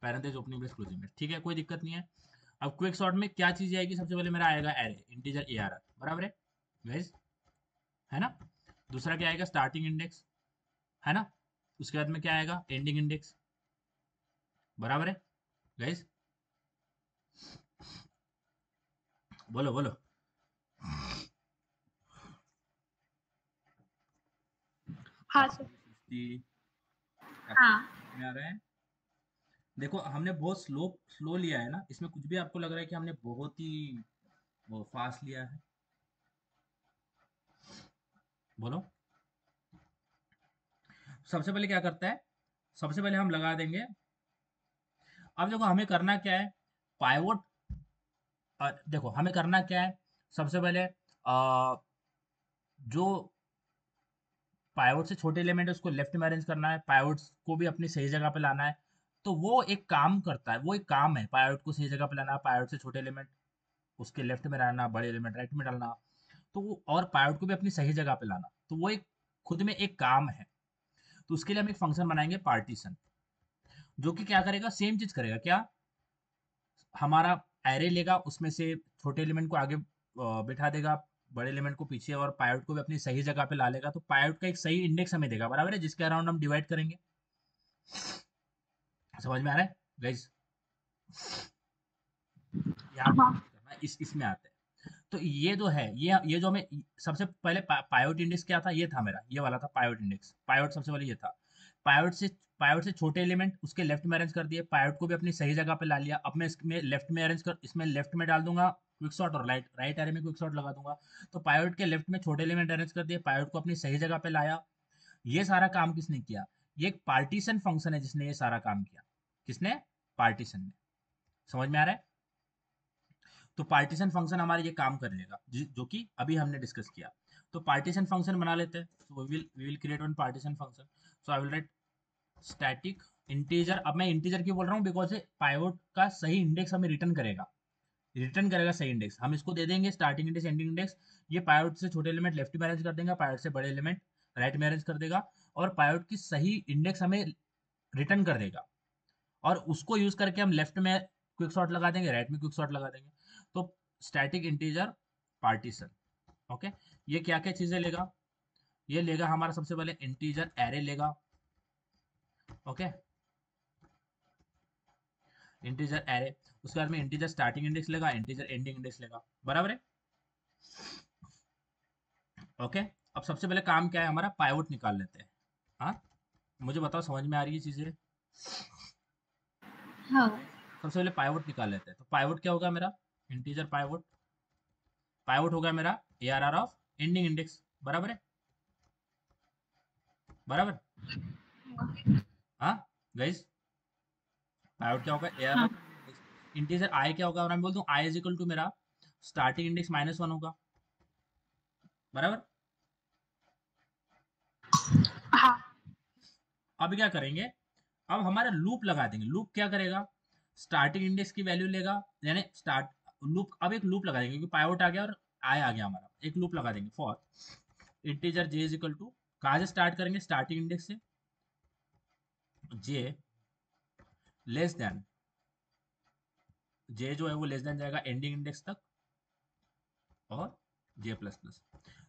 parenthesis opening brace closing brace, ठीक है, कोई दिक्कत नहीं है। अब क्विक सॉर्ट में क्या चीज आएगी, सबसे पहले मेरा आएगा एरे इंटीजर ARR, बराबर है गाइस, है ना? दूसरा क्या आएगा, स्टार्टिंग इंडेक्स, है ना? उसके बाद में क्या आएगा, एंडिंग इंडेक्स, बराबर है गाइस, बोलो बोलो। हाँ सर। सृष्टि, हाँ में आ रहा है? देखो हमने बहुत स्लो स्लो लिया है ना, इसमें कुछ भी आपको लग रहा है कि हमने बहुत ही वो फास्ट लिया है, बोलो। सबसे पहले क्या करता है, सबसे पहले हम लगा देंगे, अब देखो हमें करना क्या है, पाइवोट, देखो हमें करना क्या है, सबसे पहले जो पाइवट से छोटे एलिमेंट है उसको लेफ्ट में अरेंज करना है, पाइवट को भी अपनी सही जगह पे लाना है। तो वो एक काम करता है, वो एक काम है, पाइवट को सही जगह पे लाना, पाइवट से छोटे एलिमेंट उसके लेफ्ट में डालना, बड़े एलिमेंट राइट में डालना। तो और पाइवट को भी अपनी सही जगह पे लाना, तो वो एक खुद में एक काम है। तो उसके लिए हम एक फंक्शन बनाएंगे पार्टीशन, जो कि क्या करेगा, सेम चीज करेगा। क्या, हमारा एरे लेगा, उसमें से छोटे एलिमेंट को आगे बिठा देगा, बड़े एलिमेंट को पीछे, और पाइवट को भी अपनी सही जगह पे ला लेगा। तो पाइवट का एक सही इंडेक्स हमें देगा, बराबर है, जिसके अराउंड हम डिवाइड करेंगे। समझ में आ रहा है गाइस? यहाँ पे हाँ करना है, इसमें आते हैं। तो ये जो है, ये जो हमें सबसे पहले पाइवट इंडेक्स क्या था, ये था मेरा, ये वाला था पाइवट इंडेक्स। पाइवट सबसे पहले ये था। पाइवट से छोटे एलिमेंट उसके लेफ्ट में अरेंज कर दिए, पाइवट को भी अपनी सही जगह पे ला लिया। अब मैं इसमें लेफ्ट में अरेंज कर, इसमें लेफ्ट में डाल दूंगा क्विक सॉर्ट, और राइट राइट एरे में क्विक सॉर्ट लगा दूंगा। तो पाइवट के लेफ्ट में छोटे एलिमेंट अरेंज कर दिए, पाइवट को अपनी सही जगह पे लाया। ये सारा काम किसने किया? ये एक पार्टीशन फंक्शन है जिसने ये सारा काम किया। किसने? पार्टीशन ने। समझ में आ रहा है? तो पार्टीशन फंक्शन हमारा ये काम कर लेगा, जो कि अभी हमने डिस्कस किया। तो पार्टीशन फंक्शन बना लेते हैं। So we will create one partition function. So I will write static integer. अब मैं इंटीजर क्यों बोल रहा हूँ, बिकॉज पाइवट का सही इंडेक्स हमें रिटर्न करेगा, रिटर्न करेगा सही इंडेक्स। हम इसको दे देंगे स्टार्टिंग इंडेक्स, एंडिंग इंडेक्स। ये पाइवट से छोटे एलिमेंट लेफ्ट में अरेंज कर देगा, पाइवट से बड़े एलिमेंट राइट में अरेंज कर देगा, और पाइवट की सही इंडेक्स हमें रिटर्न कर देगा। और उसको यूज करके हम लेफ्ट में क्विक सॉर्ट लगा देंगे, राइट में क्विक सॉर्ट लगा देंगे। तो स्टैटिक इंटीजर पार्टीशन। ओके, ये क्या क्या चीजें लेगा? ये लेगा हमारा सबसे पहले इंटीजर एरे लेगा। Okay, integer array. उसके बाद में इंटीजर स्टार्टिंग इंडेक्स लेगा, इंटीजर एंडिंग इंडेक्स लेगा, बराबर है। ओके, अब सबसे पहले काम क्या है हमारा, पाइवट निकाल लेते हैं। हाँ, मुझे बताओ समझ में आ रही है चीजें? हाँ सबसे पहले पाइवट निकाल लेते हैं। तो पाइवट क्या होगा मेरा, इंटीजर पाइवट। पाइवट होगा मेरा ARR ऑफ एंडिंग इंडेक्स, बराबर है, बराबर। हाँ गाइस, पाइवट क्या होगा, ARR हाँ ऑफ इंडेक्स। इंटीजर आई क्या होगा, और मैं बोल दूं आई इज इक्वल टू मेरा स्टार्टिंग इंडेक्स -1 होगा, बराबर। हाँ अब क्या करेंगे, अब हमारा लूप लगा देंगे। लूप क्या करेगा, स्टार्टिंग इंडेक्स की वैल्यू लेगा, यानी स्टार्ट लूप। अब एक लूप लगा देंगे क्योंकि पाइवट आ गया और आई आ गया हमारा, एक लूप लगा देंगे for integer J is equal to, कहाँ से स्टार्ट करेंगे, स्टार्टिंग इंडेक्स से, जे लेस देन, जे जो है वो लेस देन जाएगा एंडिंग इंडेक्स तक, और जे प्लस प्लस।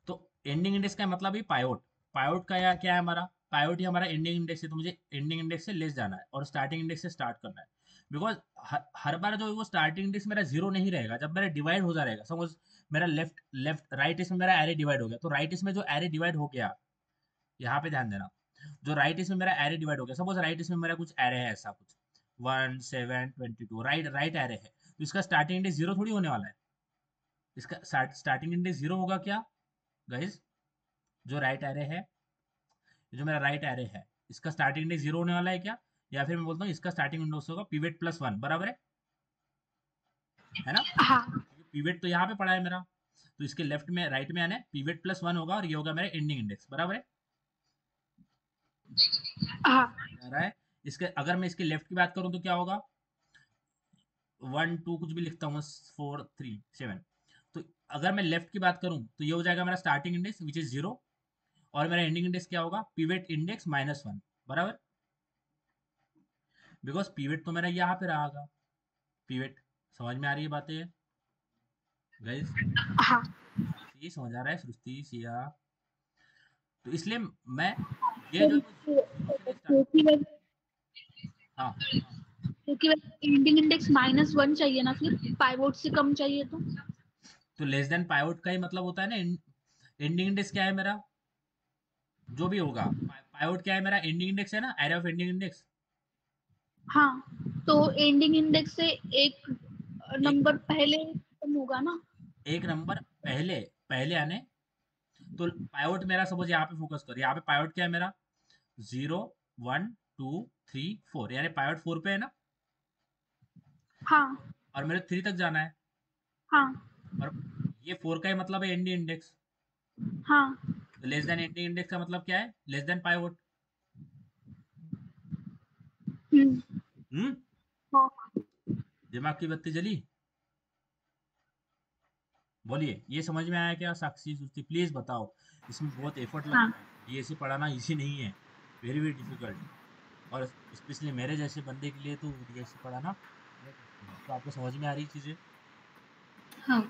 तो एंडिंग इंडेक्स का मतलब ही पाइवट। पाइवट का या क्या है हमारा, पाइवट ही हमारा एंडिंग इंडेक्स है। तो मुझे एंडिंग इंडेक्स से लेस जाना है और स्टार्टिंग इंडेक्स से स्टार्ट करना है। बिकॉज हर बार जो है वो स्टार्टिंग इंडेक्स मेरा जीरो नहीं रहेगा, जब मेरा डिवाइड हो जाएगा। सपोज मेरा लेफ्ट लेफ्ट राइट इसमें मेरा एरे डिवाइड हो गया, तो राइट इसमें जो एरे डिवाइड हो गया, यहाँ पे ध्यान देना, जो राइट इसमें मेरा एरे डिवाइड हो गया, सपोज राइट इसमें मेरा कुछ एरे है ऐसा कुछ 1 7 22, राइट राइट एरे है, तो इसका स्टार्टिंग इंडेक्स जीरो थोड़ी होने वाला है। इसका स्टार्टिंग इंडेक्स जीरो होगा क्या गाइज, जो राइट एरे है, जो मेरा राइट एरे है, इसका स्टार्टिंग इंडेक्स जीरो होने वाला है क्या? या फिर मैं बोलता हूँ इसका स्टार्टिंग इंडेक्स होगा पिवट +1, बराबर है ना? हाँ पिवट तो यहाँ पे पड़ा है मेरा, तो इसके लेफ्ट में राइट में आने पिवट +1 होगा, और ये होगा मेरा एंडिंग इंडेक्स, बराबर है। हाँ आ रहा है। इसके अगर मैं इसके लेफ्ट की बात करूँ तो क्या होगा, 1 2 कुछ भी लिखता हूँ, 4 3 7। तो अगर मैं लेफ्ट की बात करूँ तो ये हो जाएगा मेरा starting index which is zero, और मेरा एंडिंग इंडेक्स क्या होगा, पिवट इंडेक्स -1, बराबर। बिकॉज पिवट तो मेरा यहाँ पे रहेगा, पिवट। समझ में आ रही है बातें गाइस? हाँ सृष्टि समझ आ रहा है, सृष्टि सिया? तो इसलिए मैं ये जो है वो जीरो से नहीं स्टार्ट। क्योंकि वह हाँ, क्योंकि एंडिंग इंडेक्स -1 चाहिए ना, फिर पाइवोट से कम चाहिए तो। तो लेस देन पाइवट का ही मतलब होता है ना, एंडिंग इंडेक्स क्या है मेरा, जो भी होगा पाइवट क्या है मेरा, एंडिंग इंडेक्स है ना, एरे ऑफ एंडिंग इंडेक्स। हाँ, तो एंडिंग इंडेक्स से एक एक नंबर पहले कम होगा ना। एक नंबर पहले, पहले आने। तो पाइवट मेरा सपोज यहाँ पे फोकस कर, यहाँ पे पाइवट क्या है मेरा, 0 1 2 3 4, यानी पाइवट 4 पे है ना, हाँ और मेरे 3 तक जाना है। हाँ और ये 4 का ही मतलब है एंडिंग इंडेक्स। हाँ। तो लेस देन एंडिंग इंडेक्स का मतलब क्या है? Less than pivot. हम्म। हाँ। दिमाग की बत्ती जली? बोलिए, ये समझ में आया क्या साक्षी सुस्ती? प्लीज बताओ। इसमें बहुत एफर्ट हाँ। लगता है, ये ऐसे पढ़ाना इजी नहीं है, वेरी वेरी डिफिकल्ट। और स्पेशली मेरे जैसे बंदे के लिए तो ये ऐसे पढ़ाना बहुत मुश्किल है। तो आपको समझ में आ रही चीजें? हाँ।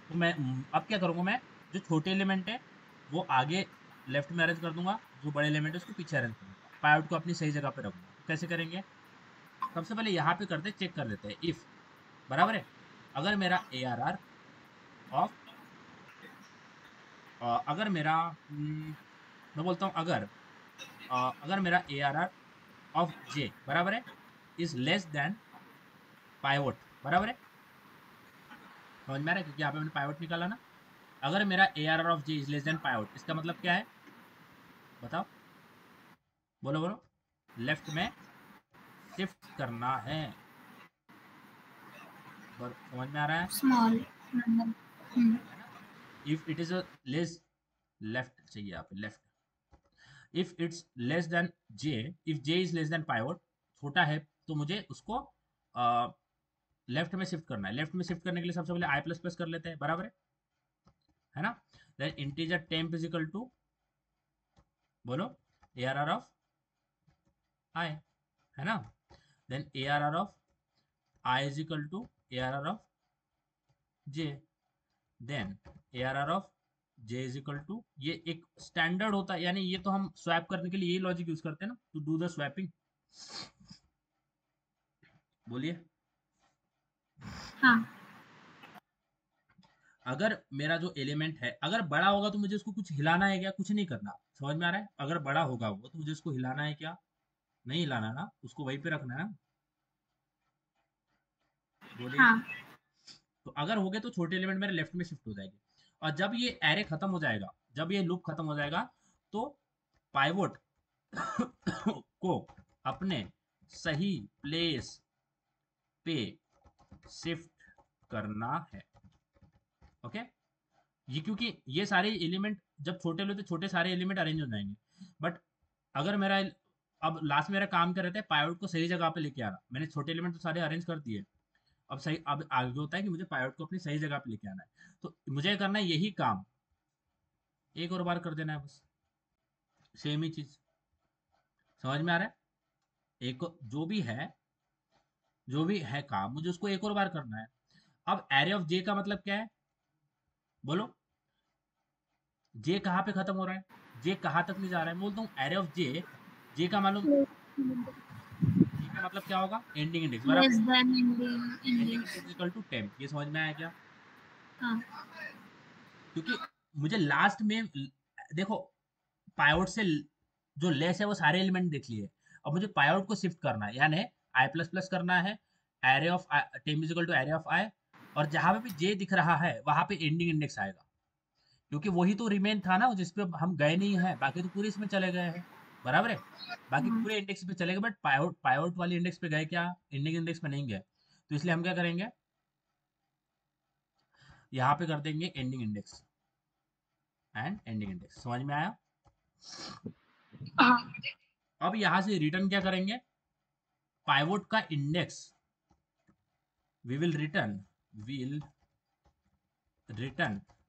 तो मैं अब क्या करूंगा, मैं जो छोटे एलिमेंट है वो आगे लेफ्ट में अरेंज कर दूंगा, जो बड़े एलिमेंट है उसको पीछे अरेंज कर दूंगा, पायोट को अपनी सही जगह पे रखूंगा। तो कैसे करेंगे? सबसे पहले यहाँ पे करते चेक कर लेते हैं इफ, बराबर है, अगर मेरा ए आर आर ऑफ, अगर मेरा मैं बोलता हूँ अगर अगर मेरा ए आर आर ऑफ जे बराबर है इज लेस देन पाइवोट, बराबर है, समझ में आ रहा है? क्योंकि यहाँ पे मैंने पाइवोट निकाला ना। अगर मेरा A R R of J is less than pivot, इसका मतलब क्या है? बताओ, बोलो बोलो। लेफ्ट में शिफ्ट करना है। समझ में आ रहा है? Small number. है ना? If it is a less, left चाहिए यहाँ पे, left. If it's less than J, if J is less than pivot, छोटा है, तो मुझे उसको लेफ्ट में शिफ्ट करना है। लेफ्ट में शिफ्ट करने के लिए सबसे पहले आई प्लस प्लस कर लेते हैं, बराबर है ना? Then integer temp is equal to, बोलो, A R R of I, है ना? Then A R R of I is equal to A R R of J, then A R R of J is equal to, ये एक standard होता है, यानी ये तो हम स्वैप करने के लिए यही लॉजिक यूज करते हैं ना, टू डू द स्वैपिंग। बोलिए। हाँ। अगर मेरा जो एलिमेंट है अगर बड़ा होगा तो मुझे उसको कुछ हिलाना है क्या? कुछ नहीं करना। समझ में आ रहा है? अगर बड़ा होगा वो तो मुझे उसको हिलाना है क्या? नहीं हिलाना ना, उसको वहीं पे रखना है ना। बोलिए। हाँ। तो अगर हो गए तो छोटे एलिमेंट मेरे लेफ्ट में शिफ्ट हो जाएंगे। और जब ये एरे खत्म हो जाएगा, जब ये लूप खत्म हो जाएगा, तो पाइवोट को अपने सही प्लेस पे शिफ्ट करना है। ओके? ये क्योंकि ये सारे एलिमेंट जब छोटे होते छोटे सारे एलिमेंट अरेंज हो जाएंगे। बट अगर मेरा अब लास्ट मेरा काम कर रहे थे पाइवट को सही जगह पे लेके आना, मैंने छोटे एलिमेंट तो सारे अरेंज कर दिए। अब सही, अब आगे होता है कि मुझे पाइवट को अपनी सही जगह पे लेके आना है। तो मुझे करना है यही काम, एक और बार कर देना है बस, सेम ही चीज। समझ में आ रहा है? एक जो भी है काम, मुझे उसको एक और बार करना है। अब एरे ऑफ जे का मतलब क्या है? बोलो। जे कहाँ पे खत्म हो रहा है? जे कहाँ तक नहीं जा रहा है? मैं बोलता हूँ एरे ऑफ जे, जे का मालूम, जे का मतलब क्या होगा? एंडिंग इंडेक्स, बराबर लेस है? Then Indian ending English. Index equal to temp. ये समझ में आया क्या? हाँ। क्योंकि मुझे लास्ट में देखो, पाइवट से जो लेस है वो सारे एलिमेंट देख लिए। अब मुझे पाइवट को शिफ्ट करना है, यानी आई प्लस प्लस करना है, array of temp is equal to array of I, और जहां पे भी जे दिख रहा है वहां पे एंडिंग इंडेक्स आएगा। क्योंकि वही तो रिमेन था ना जिसपे हम गए नहीं है, बाकी तो पूरे इसमें चले गए हैं, बराबर है? बाकी हाँ। पूरे इंडेक्स पे चले गए, बट पाइवट पाइवट वाली इंडेक्स पे गए क्या? एंडिंग इंडेक्स पे नहीं गए। तो इसलिए हम क्या करेंगे, यहाँ पे कर देंगे ending index and ending index. समझ में आया? हाँ। अब यहाँ से रिटर्न क्या करेंगे? पाइवट का index, we will return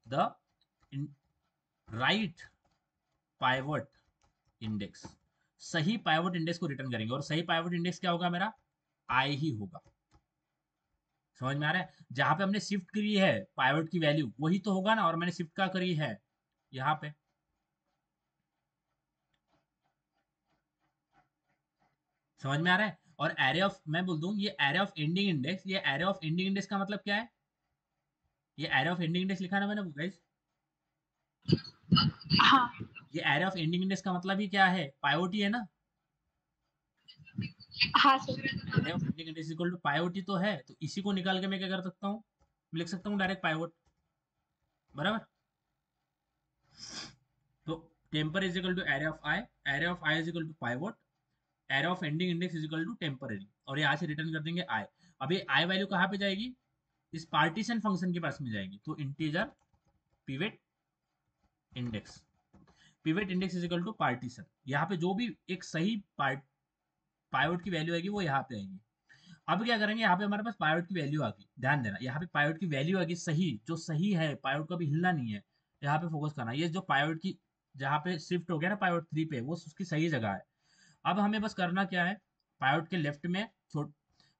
the right pivot index. सही पाइवट इंडेक्स को रिटर्न करेंगे, और सही पाइवट इंडेक्स क्या होगा मेरा? आई ही होगा। समझ में आ रहा है? जहां पे हमने शिफ्ट करी है पाइवट की वैल्यू वही तो होगा ना, और मैंने शिफ्ट का करी है यहाँ पे। समझ में आ रहा है? और एरे ऑफ, मैं बोल दूं ये एरे ऑफ एंडिंग इंडेक्स, ये एरे ऑफ एंडिंग इंडेक्स का मतलब क्या है? ये एरे ऑफ एंडिंग इंडेक्स लिखा ना मैंने गाइस, हाँ। ये एरे ऑफ एंडिंग इंडेक्स का मतलब ही क्या है? पाइवट ही है ना। हाँ sir. Array of ending index equal to pivot ही तो है। तो इसी को निकाल के मैं क्या कर सकता हूँ? लिख सकता हूँ डायरेक्ट पाइवट, बराबर? तो temp is equal to array of I, array of I is equal to pivot, array of ending index is equal to temporary, और यहाँ से रिटर्न कर देंगे आई। अब ये आई वैल्यू कहाँ पे जाएगी? इस पार्टीशन फंक्शन के पास में जाएगी। तो integer pivot index, pivot index is equal to partition. यहाँ पे जो भी एक सही पाइवट की वैल्यू आएगी वो यहाँ पे आएगी। अब क्या करेंगे, यहाँ पे हमारे पास पाइवट की वैल्यू आ गई, ध्यान देना, यहाँ पे पाइवट की वैल्यू आ गई सही, जो सही है, पाइवट का भी हिलना नहीं है, यहाँ पे फोकस करना। ये जो पाइवट की जहाँ पे शिफ्ट हो गया ना पाइवट 3 पे, वो उसकी सही जगह है। अब हमें बस करना क्या है, पाइवट के लेफ्ट में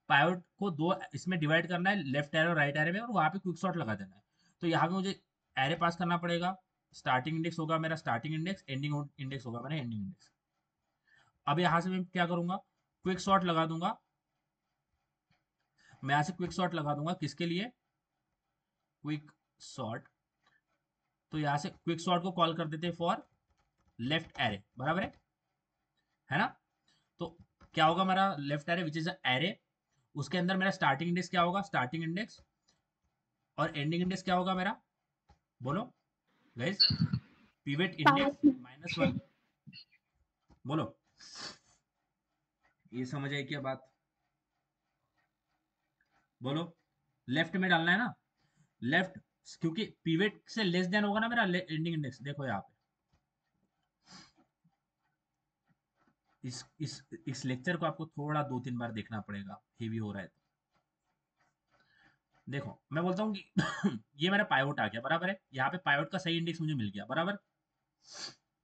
पाइवट को दो इसमें डिवाइड करना है, लेफ्ट एरो राइट एरो में, और वहाँ पे क्विक सॉर्ट लगा देना है। तो यहाँ पे मुझे एरे पास करना पड़ेगा, स्टार्टिंग इंडेक्स होगा मेरा स्टार्टिंग इंडेक्स, एंडिंग इंडेक्स होगा मेरा एंडिंग इंडेक्स। अब यहाँ से मैं क्या करूंगा, क्विक सॉर्ट लगा दूंगा, मैं यहाँ से क्विक सॉर्ट लगा दूंगा, किसके लिए, क्विक सॉर्ट। तो यहाँ से क्विक सॉर्ट को कॉल कर देते हैं फॉर लेफ्ट एरे, बराबर है ना। तो क्या होगा मेरा left array which is array, उसके अंदर मेरा स्टार्टिंग इंडेक्स क्या होगा, स्टार्टिंग इंडेक्स, और एंडिंग इंडेक्स क्या होगा मेरा, बोलो गाइस, पिवट इंडेक्स -1, बोलो, ये समझ आई क्या बात, बोलो। लेफ्ट में डालना है ना, लेफ्ट, क्योंकि पिवट से लेस देन होगा ना मेरा एंडिंग इंडेक्स। देखो यहाँ पे इस लेक्चर को आपको थोड़ा 2-3 बार देखना पड़ेगा, हेवी हो रहा है तो। देखो मैं बोलता हूँ कि ये मेरा पाइवट आ गया, बराबर है, यहाँ पे पाइवट का सही इंडेक्स मुझे मिल गया, बराबर।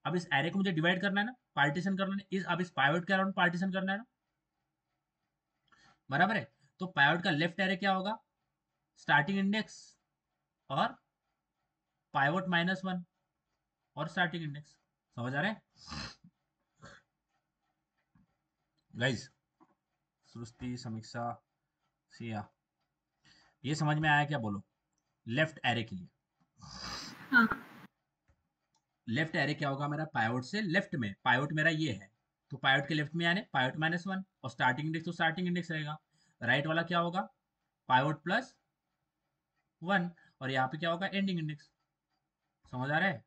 अब इस एरे को मुझे डिवाइड करना है ना, पार्टीशन करना है, अब इस पाइवट के अराउंड पार्टीशन करना है ना, बराबर है। तो पाइवट का लेफ्ट एरे क्या होगा, स्टार्टिंग इंडेक्स और पाइवट -1 और स्टार्टिंग इंडेक्स। समझ आ रहा है गाइज, सृष्टि, समीक्षा, सिया, ये समझ में आया क्या, बोलो। लेफ्ट एरे के लिए हाँ लेफ्ट एरे क्या होगा मेरा, पाइवट से लेफ्ट में, पाइवट मेरा ये है, तो पाइवट के लेफ्ट में यानी पाइवट -1, और स्टार्टिंग इंडेक्स तो स्टार्टिंग इंडेक्स रहेगा। राइट वाला क्या होगा, पाइवट +1, और यहाँ पे क्या होगा, एंडिंग इंडेक्स। समझ आ रहा है।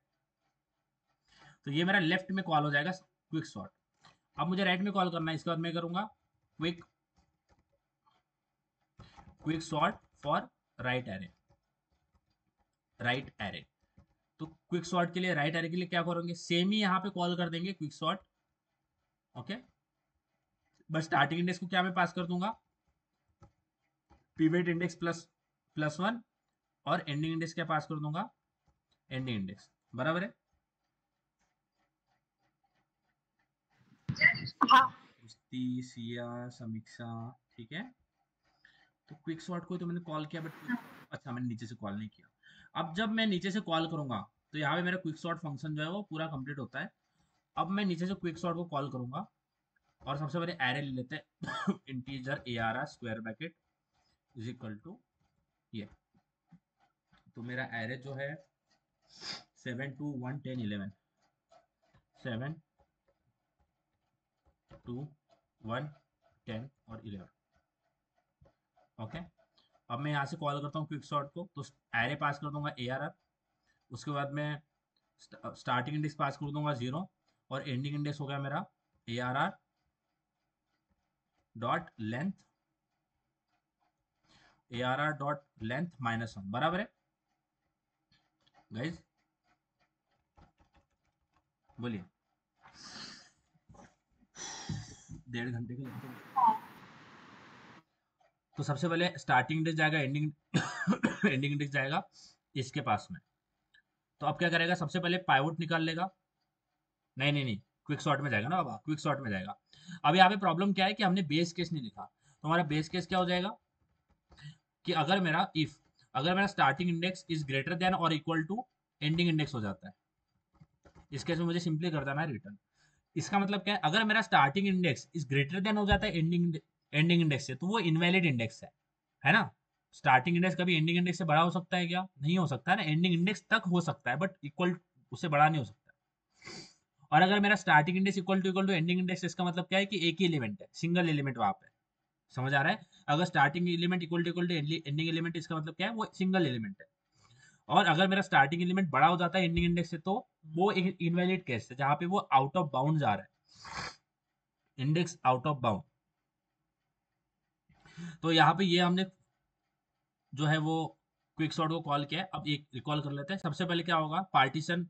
तो ये मेरा लेफ्ट में कॉल हो जाएगा क्विक सॉर्ट। अब मुझे राइट में कॉल करना है, इसके बाद मैं करूंगा quick sort for right array, right array. तो क्विक सॉर्ट के लिए, राइट एरे के लिए क्या करेंगे, सेम ही यहाँ पे कॉल कर देंगे क्विक सॉर्ट, ओके। बस स्टार्टिंग इंडेक्स को क्या मैं पास कर दूंगा, पिवट इंडेक्स +1, और एंडिंग इंडेक्स क्या पास कर दूंगा, एंडिंग इंडेक्स, बराबर है। हाँ कुश्ती, सिया, समीक्षा, ठीक है। तो क्विक सॉर्ट को तो मैंने कॉल किया, बट अच्छा मैंने नीचे से कॉल नहीं किया। अब जब मैं नीचे से कॉल करूंगा तो यहाँ पे मेरा क्विक सॉर्ट फंक्शन जो है वो पूरा कंप्लीट होता है। अब मैं नीचे से क्विक सॉर्ट को कॉल करूंगा, और सबसे पहले एरे ले लेते हैं integer ARR square bracket is equal to ये। तो मेरा एरे जो है 7 2 1 10 11, 7 2 1 10 और 11, ओके। अब मैं यहाँ से कॉल करता हूँ क्विक सॉर्ट को, तो एरे पास कर दूंगा ARR, उसके बाद मैं स्टार्टिंग इंडेक्स पास कर दूंगा 0, और एंडिंग इंडेक्स हो गया मेरा ARR dot length, ARR dot length -1, बराबर है गाइज, बोलिए। 1.5 घंटे का लेक्चर। तो सबसे पहले स्टार्टिंग इंडेक्स जाएगा, एंडिंग एंडिंग इंडेक्स जाएगा इसके पास में। तो अब क्या करेगा, सबसे पहले पाइवट निकाल लेगा, नहीं नहीं नहीं, क्विक सॉर्ट में जाएगा ना बाबा, क्विक सॉर्ट में जाएगा। अब यहाँ पे प्रॉब्लम क्या है कि हमने बेस केस नहीं लिखा, तो हमारा बेस केस क्या हो जाएगा कि अगर मेरा इफ, अगर मेरा starting index is greater than और इक्वल टू एंडिंग इंडेक्स हो जाता है, इस केस में मुझे सिंपली कर देना है रिटर्न। इसका मतलब क्या है, अगर मेरा starting index is greater than हो जाता है एंडिंग इंडेक्स से, तो वो इनवैलिड इंडेक्स है ना। स्टार्टिंग इंडेक्स कभी एंडिंग इंडेक्स से बड़ा हो सकता है क्या, नहीं हो सकता है ना, एंडिंग इंडेक्स तक हो सकता है बट इक्वल उससे बड़ा नहीं हो सकता। और अगर मेरा starting index equal to ending index, इसका मतलब क्या है कि एक ही एलिमेंट है, सिंगल एलिमेंट वहां पे। समझ आ रहा है, अगर starting element equal to ending element, इसका मतलब क्या है, वो सिंगल एलिमेंट है। और अगर मेरा स्टार्टिंग एलिमेंट बड़ा हो जाता है एंडिंग इंडेक्स से, तो वो एक इनवैलिड केस है, जहां पे वो आउट ऑफ बाउंड जा रहा है, इंडेक्स आउट ऑफ बाउंड। तो यहाँ पे ये हमने जो है वो क्विक सॉर्ट को कॉल किया है। अब एक रिकॉल कर लेते हैं, सबसे पहले क्या होगा, पार्टीशन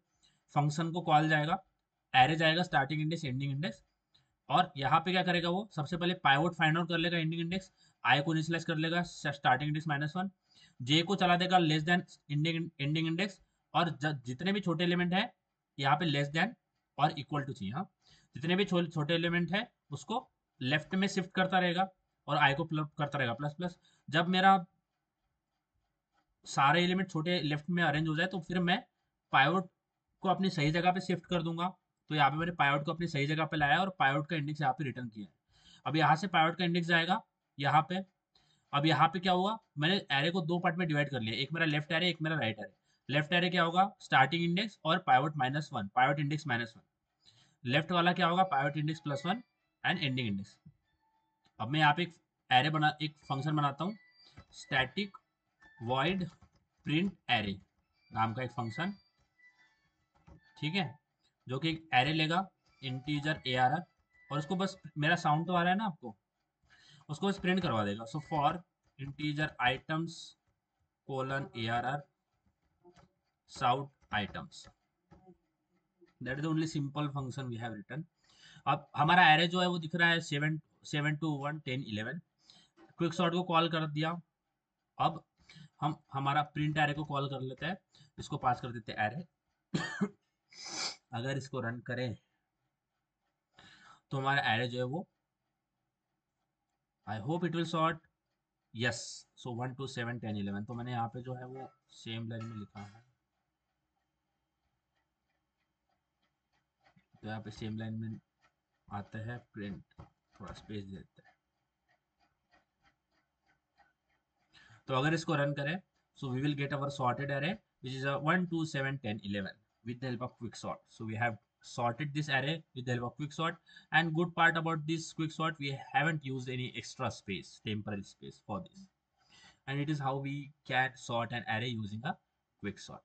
फंक्शन को कॉल जाएगा, एरे जाएगा, स्टार्टिंग इंडेक्स एंडिंग इंडेक्स, और यहाँ पे क्या करेगा वो, सबसे पहले पाइवोट फाइंड आउट कर लेगा एंडिंग इंडेक्स, आई को इनिशियलाइज कर लेगा स्टार्टिंग इंडेक्स -1, जे को चला देगा लेस देन एंडिंग इंडेक्स, और जितने भी छोटे एलिमेंट है यहाँ पे लेस देन और इक्वल टू चाहिए, हाँ, जितने भी छोटे एलिमेंट है उसको लेफ्ट में शिफ्ट करता रहेगा और आई को करता रहेगा प्लस प्लस। जब मेरा सारे एलिमेंट छोटे लेफ्ट में अरेंज हो जाए तो फिर मैं पाइवोट को अपनी सही जगह पे शिफ्ट कर दूंगा। तो यहाँ पे मैंने पाइवोट को अपनी सही जगह पे लाया और पाइवोट का इंडेक्स यहाँ पे रिटर्न किया है। अब यहाँ से पाइवोट का इंडेक्स जाएगा यहाँ पे। अब यहाँ पे क्या हुआ, मैंने एरे को दो पार्ट में डिवाइड कर लिया, एक मेरा लेफ्ट एरे, एक मेरा राइट एरे। लेफ्ट एरे क्या होगा, स्टार्टिंग इंडेक्स और पाइवोट -1, पाइवोट इंडेक्स -1। लेफ्ट वाला क्या होगा, pivot index +1 and ending index. अब मैं यहाँ पे एक फंक्शन बनाता हूँ, स्टैटिक वॉइड प्रिंट एरे नाम का एक फंक्शन, ठीक है, जो कि एक एरे लेगा इंटीजर ARR, और उसको बस, मेरा साउंड तो आ रहा है ना आपको, उसको बस प्रिंट करवा देगा। So for integer items :ARR साउट items, that is the only simple function we have written. अब हमारा एरे जो है वो दिख रहा है 7 2 1 10 11। क्विक सॉर्ट को कॉल कर दिया। अब हम हमारा प्रिंट एरे को कॉल कर लेते हैं, इसको पास कर देते हैं एरे। अगर इसको रन करें तो हमारा एरे जो है वो, I hope it will sort, yes. सो 1 2 7 10 11, तो मैंने यहाँ पे जो है वो सेम लाइन में लिखा है, तो यहाँ पे सेम लाइन में आता है प्रिंट, थोड़ा स्पेस देते हैं। तो अगर इसको रन करें, so we will get our sorted array which is a 1 2 7 10 11 with the help of quick sort. So we have sorted this array with the help of quick sort, and good part about this quick sort, we haven't used any extra space, temporary space for this, and it is how we can sort an array using a quick sort.